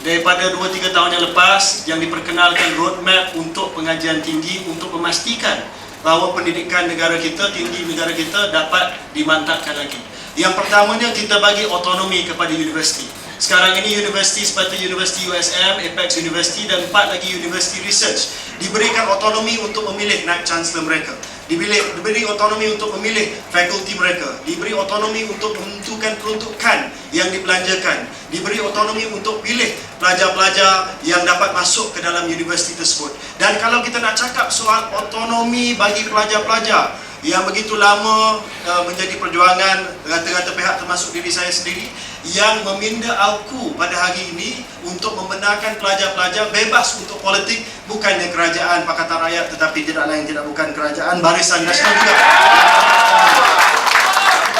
daripada 2-3 tahun yang lepas yang diperkenalkan roadmap untuk pengajian tinggi untuk memastikan bahawa pendidikan negara kita, tinggi negara kita dapat dimantapkan lagi. Yang pertamanya, kita bagi otonomi kepada universiti. Sekarang ini universiti seperti Universiti USM, Apex University dan 4 lagi University Research diberikan otonomi untuk memilih naib chancellor mereka. Diberi otonomi untuk memilih fakulti mereka, diberi otonomi untuk menentukan peruntukan yang dibelanjakan, diberi otonomi untuk pilih pelajar-pelajar yang dapat masuk ke dalam universiti tersebut. Dan kalau kita nak cakap soal otonomi bagi pelajar-pelajar yang begitu lama menjadi perjuangan kata-kata pihak termasuk diri saya sendiri yang meminda aku pada hari ini untuk membenarkan pelajar-pelajar bebas untuk politik, bukannya kerajaan Pakatan Rakyat tetapi tidak lain tidak bukan kerajaan Barisan Nasional juga.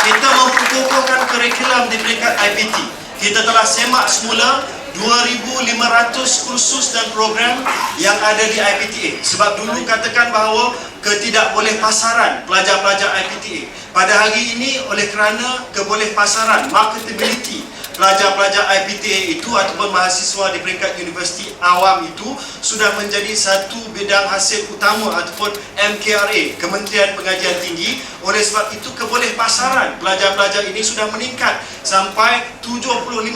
Kita memperkukuhkan kurikulum di peringkat IPT. Kita telah semak semula 2,500 kursus dan program yang ada di IPTA. Sebab dulu katakan bahawa ketidakbolehpasaran pelajar-pelajar IPTA. Pada hari ini oleh kerana kebolehpasaran, marketability pelajar-pelajar IPTA itu ataupun mahasiswa di peringkat universiti awam itu sudah menjadi satu bidang hasil utama ataupun MKRA, Kementerian Pengajian Tinggi. Oleh sebab itu kebolehpasaran pelajar-pelajar ini sudah meningkat sampai 75%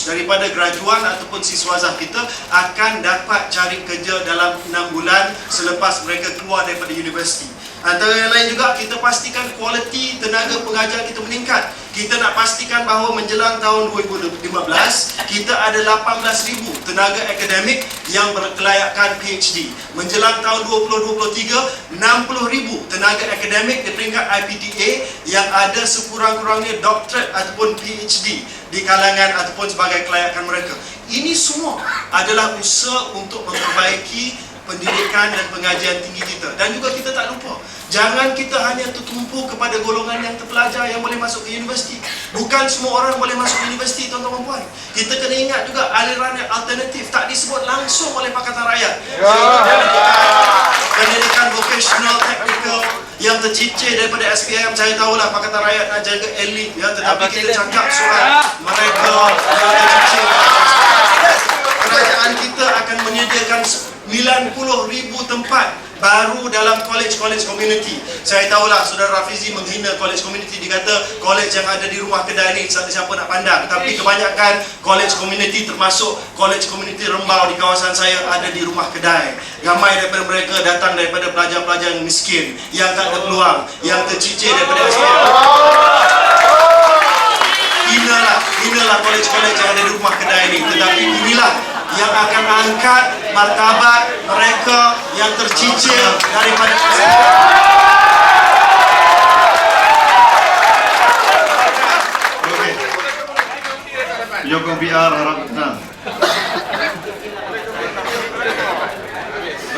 daripada graduan ataupun siswazah kita akan dapat cari kerja dalam 6 bulan selepas mereka keluar daripada universiti. Antara yang lain juga kita pastikan kualiti tenaga pengajar kita meningkat. Kita nak pastikan bahawa menjelang tahun 2015 kita ada 18,000 tenaga akademik yang berkelayakan PhD. Menjelang tahun 2023 60,000 tenaga akademik di peringkat IPTA yang ada sekurang-kurangnya doktorat ataupun PhD di kalangan ataupun sebagai kelayakan mereka. Ini semua adalah usaha untuk memperbaiki pendidikan dan pengajian tinggi kita. Dan juga kita tak lupa, jangan kita hanya tertumpu kepada golongan yang terpelajar yang boleh masuk ke universiti. Bukan semua orang boleh masuk ke universiti, tuan-tuan dan puan. Kita kena ingat juga aliran yang alternatif tak disebut langsung oleh Pakatan Rakyat. Pendidikan vocational, technical yang tercicir daripada SPM, saya tahulah Pakatan Rakyat nak jaga elit ya, tetapi kita cakap soal mereka yang tercicir. Kerajaan kita akan menyediakan 90,000 tempat baru dalam college community. Saya tahulah saudara Rafizi menghina college community, dikata college yang ada di rumah kedai ni siapa nak pandang. Tapi kebanyakan college community termasuk college community Rembau di kawasan saya ada di rumah kedai. Ramai daripada mereka datang daripada pelajar-pelajar yang miskin, yang tak ada peluang, yang tercicir daripada SPM. Inilah college yang ada di rumah kedai ni. Tetapi inilah yang akan angkat martabat mereka yang tercicir daripada Okey. Penyokong PR harap tenang.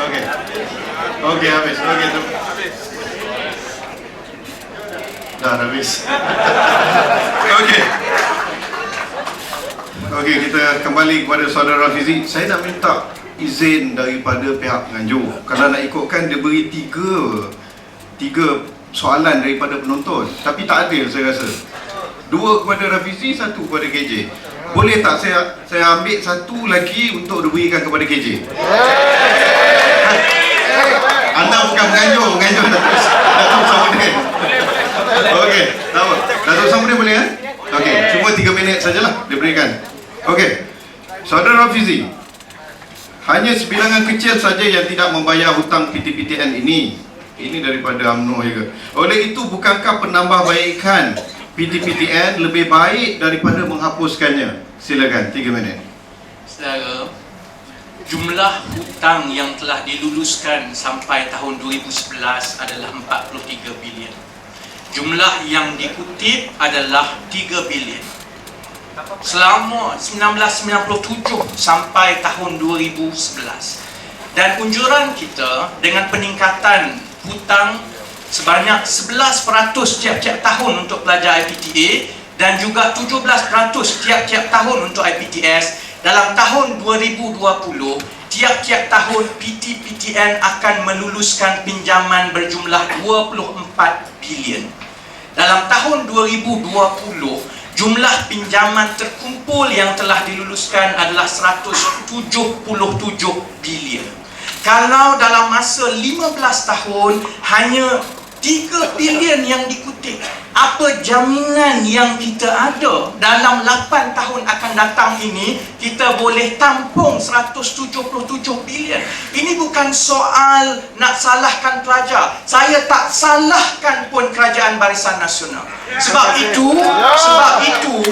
Okey. Okey, habis. Okey tu. Dah habis. Okey. Okey, kita kembali kepada saudara Rafizi. Saya nak minta izin daripada pihak Nganjuk. Kalau nak ikutkan, dia beri tiga soalan daripada penonton. Tapi tak adil saya rasa. 2 kepada Rafizi, 1 kepada KJ. Boleh tak saya ambil 1 lagi untuk diberikan kepada KJ? Anda bukan Nganjuk Datuk Samudin. Okey, tak apa. Datuk Samudin boleh kan? Okey, cuma 3 minit sajalah diberikan. Okey, saudara Rafizi, hanya sebilangan kecil saja yang tidak membayar hutang PTPTN ini. Ini daripada UMNO juga. Oleh itu, bukankah penambahbaikan PTPTN lebih baik daripada menghapuskannya? Silakan, 3 minit. Saudara, jumlah hutang yang telah diluluskan sampai tahun 2011 adalah 43 bilion. Jumlah yang dikutip adalah 3 bilion. Selama 1997 sampai tahun 2011. Dan unjuran kita dengan peningkatan hutang sebanyak 11% tiap-tiap tahun untuk pelajar IPTA dan juga 17% tiap-tiap tahun untuk IPTS. Dalam tahun 2020, tiap-tiap tahun PTPTN akan meluluskan pinjaman berjumlah 24 bilion. Dalam tahun 2020, jumlah pinjaman terkumpul yang telah diluluskan adalah 177 bilion. Kalau dalam masa 15 tahun hanya 3 bilion yang dikutip, Apa jaminan yang kita ada dalam 8 tahun akan datang ini kita boleh tampung 177 bilion? Ini bukan soal nak salahkan pelajar. Saya tak salahkan pun Kerajaan Barisan Nasional. Sebab itu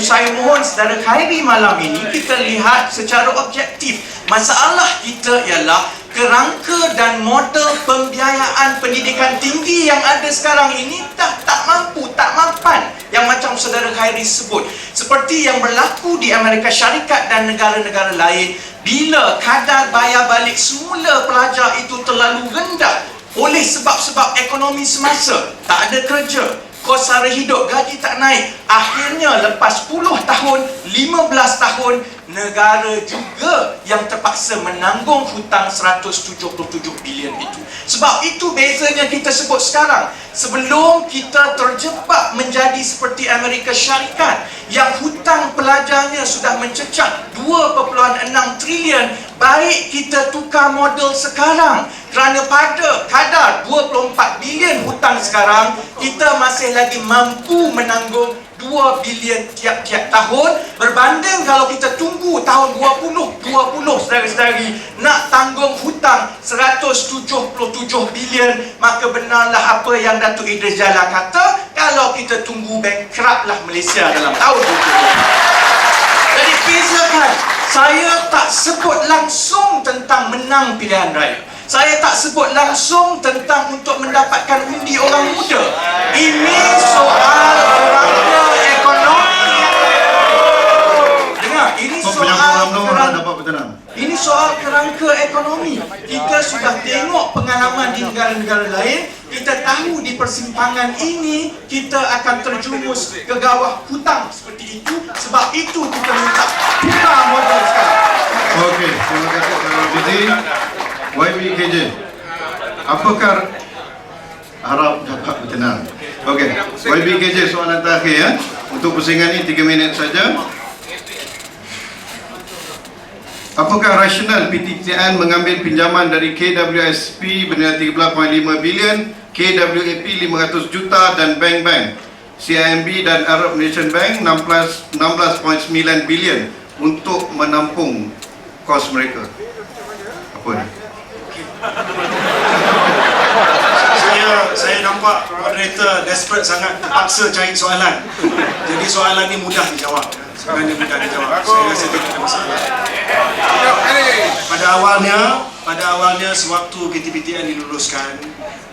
saya mohon saudara Khairi malam ini kita lihat secara objektif. Masalah kita ialah kerangka dan model pembiayaan pendidikan tinggi yang ada sekarang ini tak mampu, tak mampan. Yang macam saudara Khairi sebut, seperti yang berlaku di Amerika Syarikat dan negara-negara lain, bila kadar bayar balik semula pelajar itu terlalu rendah oleh sebab-sebab ekonomi semasa, tak ada kerja, kos sara hidup, gaji tak naik, akhirnya lepas 10 tahun, 15 tahun, negara juga yang terpaksa menanggung hutang 177 bilion itu. Sebab itu bezanya kita sebut sekarang. Sebelum kita terjebak menjadi seperti Amerika Syarikat yang hutang pelajarnya sudah mencecah 2.6 trilion, baik kita tukar model sekarang. Kerana pada kadar 24 bilion hutang sekarang, kita masih lagi mampu menanggung 2 bilion tiap-tiap tahun, berbanding kalau kita tunggu tahun 2020 saudara-saudari nak tanggung hutang 177 bilion, maka benarlah apa yang Datuk Idris Jalal kata, kalau kita tunggu bankrupt lah Malaysia dalam tahun 2020. Jadi bezakan, saya tak sebut langsung tentang menang pilihan raya. Saya tak sebut langsung tentang untuk mendapatkan undi orang muda. Ini soal kerangka ekonomi. Dengar, ini soal kerangka ekonomi. Kita sudah tengok pengalaman di negara-negara lain. Kita tahu di persimpangan ini kita akan terjumus ke gawah hutang seperti itu. Sebab itu kita minta tukar model sekarang. Okey, terima kasih Saudara Bizi. YBKJ, apakah harap dapat bertenang? Okey, YBKJ soalan terakhir ya. Untuk pusingan ini 3 minit saja. Apakah rasional PTTN mengambil pinjaman dari KWSP bernilai 13.5 bilion, KWAP 500 juta dan bank-bank CIMB dan Arab Nation Bank 16.9 bilion untuk menampung kos mereka? Apa ni? Saya nampak moderator desperate sangat, terpaksa cari soalan. Jadi soalan ni mudah dijawab. Sebenarnya mudah dijawab. Saya rasa tidak ada masalah. Pada awalnya sewaktu PTPTN diluluskan,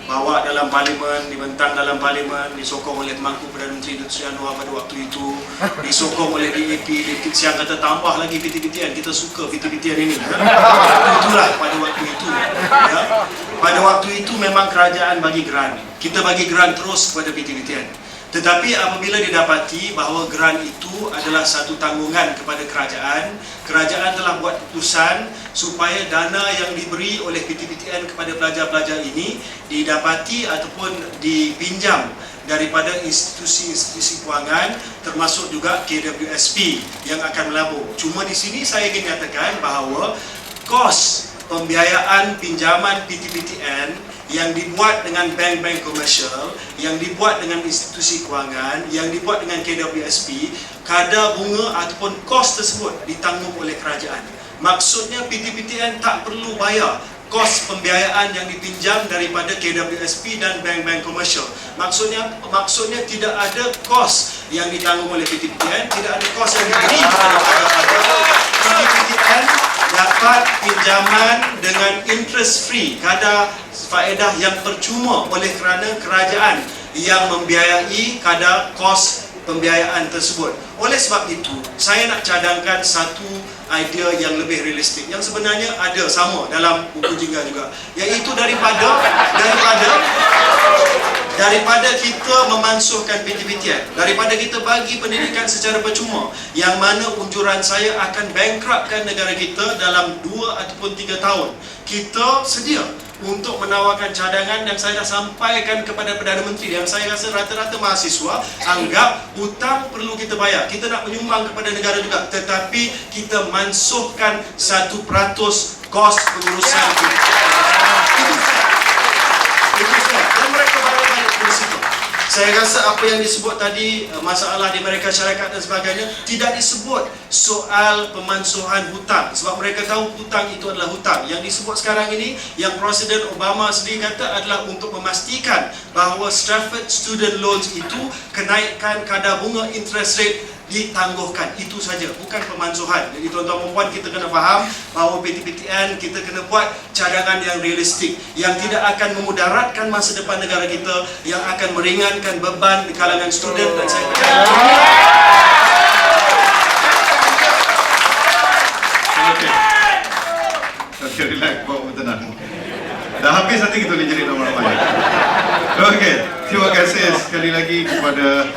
bawa dalam parlimen, dibentang dalam parlimen, disokong oleh Pemangku Perdana Menteri Datuk Seri Anwar pada waktu itu, disokong oleh DAP, siang kata tambah lagi PTPTN, kita suka PTPTN ini. Itulah pada waktu itu. Ya. Pada waktu itu memang kerajaan bagi grant. Kita bagi grant terus kepada PTPTN. Tetapi apabila didapati bahawa grant itu adalah satu tanggungan kepada kerajaan, kerajaan telah buat keputusan supaya dana yang diberi oleh PTPTN kepada pelajar-pelajar ini didapati ataupun dipinjam daripada institusi-institusi kewangan, termasuk juga KWSP yang akan melabur. Cuma di sini saya ingin nyatakan bahawa kos pembiayaan pinjaman PTPTN yang dibuat dengan bank-bank komersial, yang dibuat dengan institusi kewangan, yang dibuat dengan KWSP, kadar bunga ataupun kos tersebut ditanggung oleh kerajaan. Maksudnya PTPTN tak perlu bayar kos pembiayaan yang dipinjam daripada KWSP dan bank-bank komersial. Maksudnya tidak ada kos yang ditanggung oleh PTPTN, tidak ada kos yang diberi kepada PTPTN dapat pinjaman dengan interest free, kadar faedah yang percuma oleh kerana kerajaan yang membiayai kadar kos pembiayaan tersebut. Oleh sebab itu, saya nak cadangkan satu idea yang lebih realistik yang sebenarnya ada sama dalam buku Jingga juga, iaitu daripada kita memansuhkan PTPTN, daripada kita bagi pendidikan secara percuma, yang mana unjuran saya akan bankruptkan negara kita dalam 2 ataupun 3 tahun, kita sedia untuk menawarkan cadangan yang saya dah sampaikan kepada Perdana Menteri, yang saya rasa rata-rata mahasiswa anggap hutang perlu kita bayar, kita nak menyumbang kepada negara juga, tetapi kita mansuhkan 1% kos pengurusan itu. Dan mereka balik dari situ. Saya rasa apa yang disebut tadi, masalah di mereka syarikat dan sebagainya, tidak disebut soal pemansuhan hutang. Sebab mereka tahu hutang itu adalah hutang. Yang disebut sekarang ini, yang Presiden Obama sendiri kata adalah untuk memastikan bahawa Stafford Student Loans itu kenaikan kadar bunga interest rate ditangguhkan. Itu saja, bukan pemansuhan. Jadi tuan-tuan dan puan, kita kena faham bahawa PTPTN kita kena buat cadangan yang realistik, yang tidak akan memudaratkan masa depan negara kita, yang akan meringankan beban di kalangan student. Dan saya percaya Okay, relax, bawa tenang. Dah habis nanti kita boleh jadi ramai-ramai. Okey, terima kasih sekali lagi kepada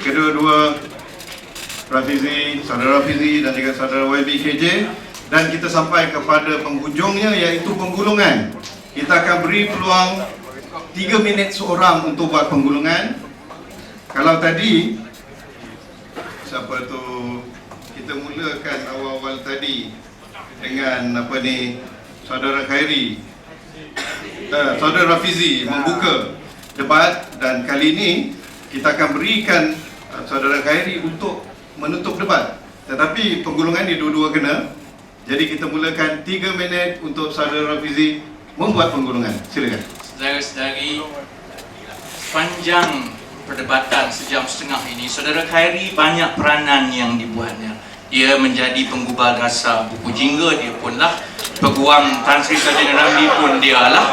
kedua-dua saudara Rafizi dan juga saudara YBKJ, dan kita sampai kepada penghujungnya, iaitu penggulungan. Kita akan beri peluang 3 minit seorang untuk buat penggulungan. Kalau tadi siapa tu, kita mulakan awal-awal tadi dengan saudara Khairi, saudara Rafizi membuka debat, dan kali ini kita akan berikan saudara Khairi untuk menutup debat. Tetapi penggulungan ni dua-dua kena. Jadi kita mulakan 3 minit untuk saudara Rafizi membuat penggulungan. Silakan. Saudara-saudari, sepanjang perdebatan sejam setengah ini, saudara Khairi banyak peranan yang dibuatnya. Dia menjadi penggubal rasa buku jingga dia pun lah, peguam Tan Sri Sarjana Ramli pun dia lah.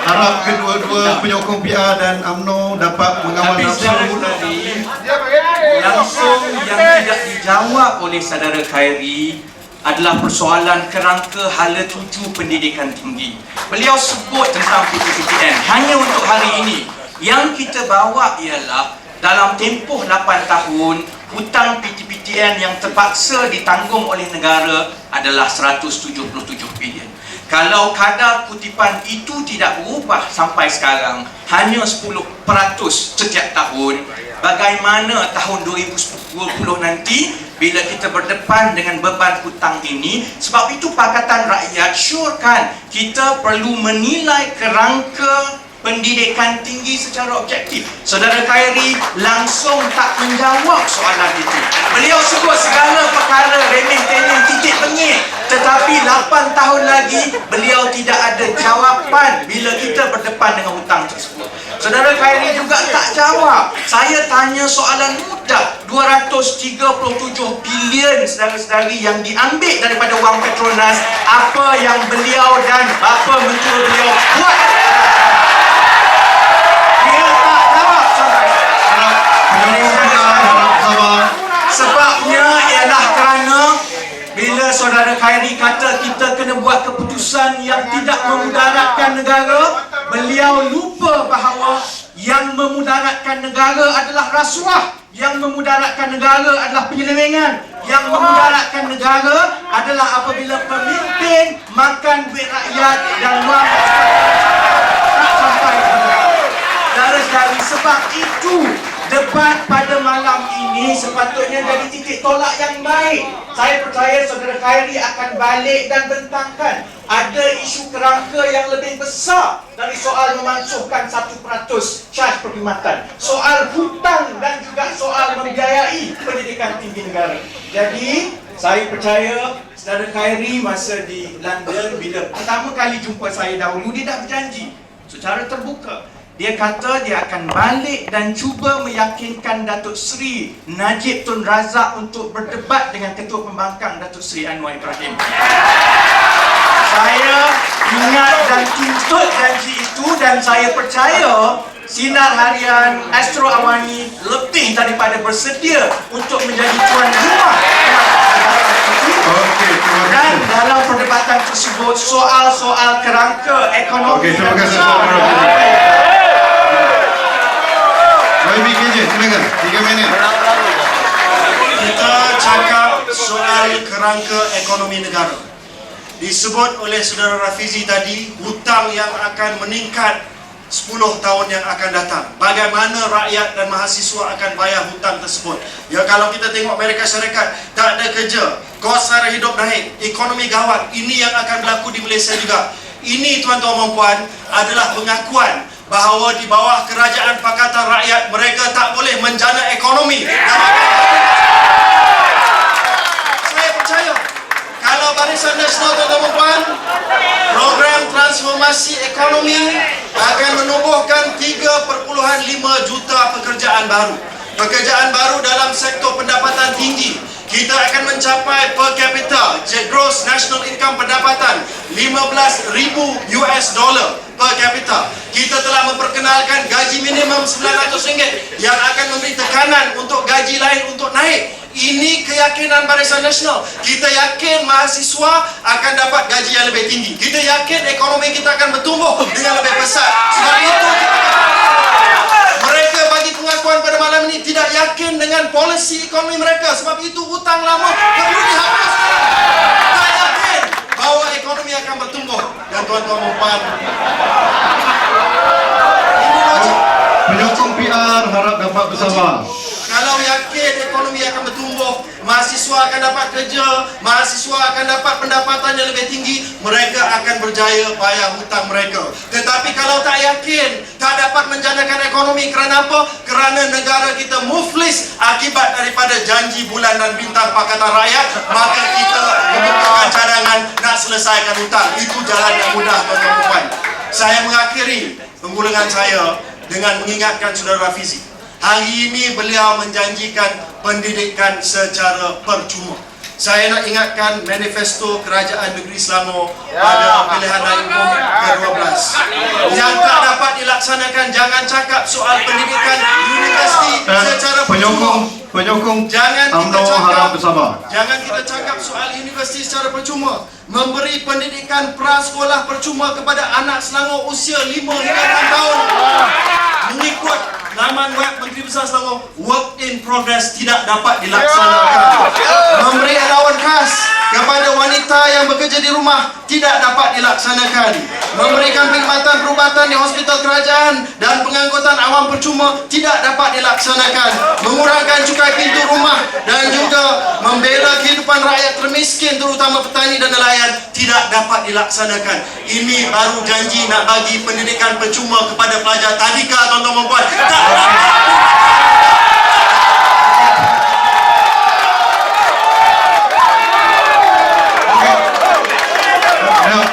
Harap kedua-dua penyokong PR dan UMNO dapat mengawal nafsu. Langsung yang tidak dijawab oleh saudara Khairi adalah persoalan kerangka hala tuju pendidikan tinggi. Beliau sebut tentang PTPTN. Hanya untuk hari ini, yang kita bawa ialah dalam tempoh 8 tahun, hutang PTPTN yang terpaksa ditanggung oleh negara adalah 177 bilion. Kalau kadar kutipan itu tidak berubah sampai sekarang, hanya 10% setiap tahun, bagaimana tahun 2020 nanti bila kita berdepan dengan beban hutang ini? Sebab itu Pakatan Rakyat syorkan kita perlu menilai kerangka pendidikan tinggi secara objektif. Saudara Khairi langsung tak menjawab soalan itu. Beliau sebut segala perkara remeh-temeh, titik bengih, tetapi 8 tahun lagi beliau tidak ada jawapan bila kita berdepan dengan hutang tersebut. Saudara Khairi juga tak jawab. Saya tanya soalan mudah, 237 bilion saudara-saudari yang diambil daripada wang Petronas, apa yang beliau dan bapa mentua beliau buat? Sebabnya ialah kerana bila saudara Khairi kata kita kena buat keputusan yang tidak memudaratkan negara, beliau lupa bahawa yang memudaratkan negara adalah rasuah, yang memudaratkan negara adalah penyelewengan, yang memudaratkan negara adalah apabila pemimpin makan duit rakyat dan wang tak sampai kepada saudara-saudari. Sebab itu debat pada malam ini sepatutnya jadi titik tolak yang baik. Saya percaya saudara Khairi akan balik dan bentangkan ada isu kerangka yang lebih besar dari soal memansuhkan 1% charge perkhidmatan, soal hutang dan juga soal membiayai pendidikan tinggi negara. Jadi saya percaya saudara Khairi masa di London, bila pertama kali jumpa saya dahulu, dia dah berjanji secara terbuka. Dia kata dia akan balik dan cuba meyakinkan Datuk Seri Najib Tun Razak untuk berdebat dengan Ketua Pembangkang Datuk Seri Anwar Ibrahim. Saya ingat dan tuntut janji itu, dan saya percaya Sinar Harian Astro Awani lebih daripada bersedia untuk menjadi tuan rumah. Dan dalam perdebatan tersebut, soal-soal kerangka ekonomi. Terima kasih. YBKJ, silakan. 3 minit. Kita cakap soal kerangka ekonomi negara. Disebut oleh saudara Rafizi tadi, hutang yang akan meningkat 10 tahun yang akan datang. Bagaimana rakyat dan mahasiswa akan bayar hutang tersebut? Ya, kalau kita tengok Amerika Syarikat, tak ada kerja, kos sara hidup naik, ekonomi gawat. Ini yang akan berlaku di Malaysia juga. Ini tuan-tuan dan puan adalah pengakuan bahawa di bawah kerajaan Pakatan Rakyat mereka tak boleh menjana ekonomi. Saya percaya kalau Barisan Nasional tuan-tuan dan puan, program transformasi ekonomi akan menumbuhkan 3.5 juta pekerjaan baru. Pekerjaan baru dalam sektor pendapatan tinggi. Kita akan mencapai per capita gross national income pendapatan $15,000 per capita. Kita telah memperkenalkan gaji minimum RM900 yang akan memberi tekanan untuk gaji lain untuk naik. Ini keyakinan Barisan Nasional. Kita yakin mahasiswa akan dapat gaji yang lebih tinggi. Kita yakin ekonomi kita akan bertumbuh dengan lebih besar. Sebab itu mereka bagi pengakuan pada malam ini tidak yakin dengan polisi ekonomi mereka. Sebab itu hutang lama perlu dihapuskan. Tak yakin bahawa ekonomi akan bertumbuh. Dan tuan-tuan dan puan, ini logik. Penyokong PR harap dapat bersabar. Kalau yakin ekonomi akan bertumbuh, mahasiswa akan dapat kerja, mahasiswa akan dapat pendapatan yang lebih tinggi, mereka akan berjaya bayar hutang mereka. Tetapi kalau tak yakin, tak dapat menjanakan ekonomi, kerana apa? Kerana negara kita muflis akibat daripada janji bulan dan bintang Pakatan Rakyat, maka kita membukakan cadangan nak selesaikan hutang. Itu jalan yang mudah, tuan-tuan dan puan. Saya mengakhiri pengulangan saya dengan mengingatkan saudara Rafizi. Hari ini beliau menjanjikan pendidikan secara percuma. Saya nak ingatkan manifesto Kerajaan Negeri Selangor pada pilihan raya umum ke-12. Yang tak dapat dilaksanakan, jangan cakap soal pendidikan universiti secara percuma. Penyokong Jangan kita UMNO harap cakap, bersabar. jangan kita cakap soal universiti secara percuma. Memberi pendidikan prasekolah percuma kepada anak Selangor usia 5 hingga 6 tahun. Mengikut laman web Menteri Besar Selangor, work in progress tidak dapat dilaksanakan. Memberi allowance khas kepada wanita yang bekerja di rumah tidak dapat dilaksanakan. Memberikan perkhidmatan perubatan di hospital kerajaan dan pengangkutan awam percuma tidak dapat dilaksanakan. Mengurangkan cukai pintu rumah dan juga membela kehidupan rakyat termiskin terutama petani dan nelayan tidak dapat dilaksanakan. Ini baru janji nak bagi pendidikan percuma kepada pelajar tadika, tuan-tuan dan puan. Tak dapat.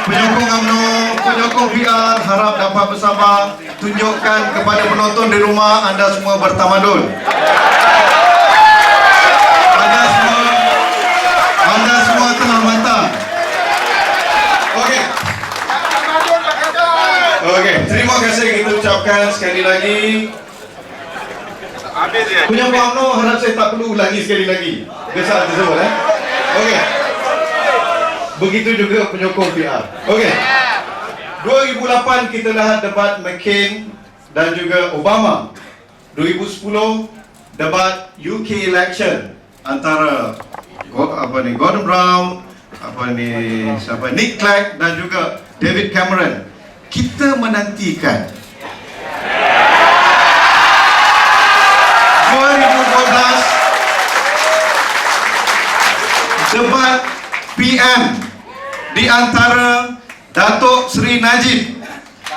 Penyokong UMNO, penyokong VR harap dapat bersabar. Tunjukkan kepada penonton di rumah anda semua bertamadun. Anda semua telah matang. Okey, terima kasih kita ucapkan sekali lagi. Penyokong UMNO harap saya tak perlu ulangi sekali lagi kesalahan tersebut. Okey. Begitu juga penyokong PR. Okey. 2008 kita lihat debat McCain dan juga Obama. 2010 debat UK election antara Gordon Brown, Nick Clegg dan juga David Cameron. Kita menantikan 2012 debat PM di antara Datuk Seri Najib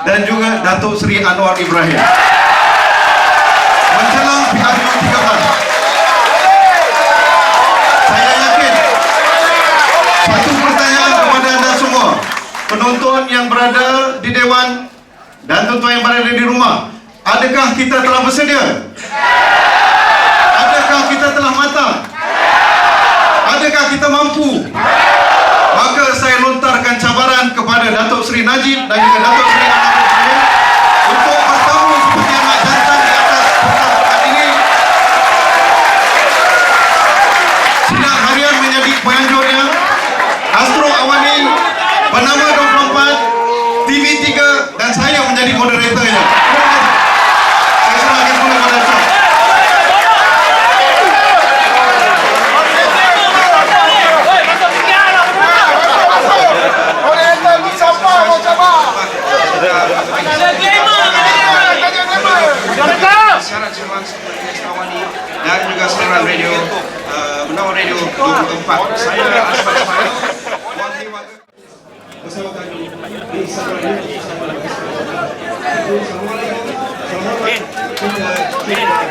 dan juga Datuk Seri Anwar Ibrahim menjelang PRU 13. Saya yakin satu pertanyaan kepada anda semua, penonton yang berada di Dewan dan tuan-tuan yang berada di rumah, adakah kita telah bersedia? Adakah kita telah matang? Adakah kita mampu? Maka saya lontarkan cabaran kepada Datuk Seri Najib dan juga Datuk Seri Anwar Ibrahim untuk bertemu seperti anak jantan di atas kertas ini. Sidang harian menjadi penganjurnya. Astro Awani, Bernama 24, TV3 dan saya menjadi moderatornya. Saya serahkan kepada moderator. Syarat Jerman dan juga saluran radio Menawar Radio 24. Saya Ashfaq Ismail bersama kami di Instagram. Assalamualaikum. Selamat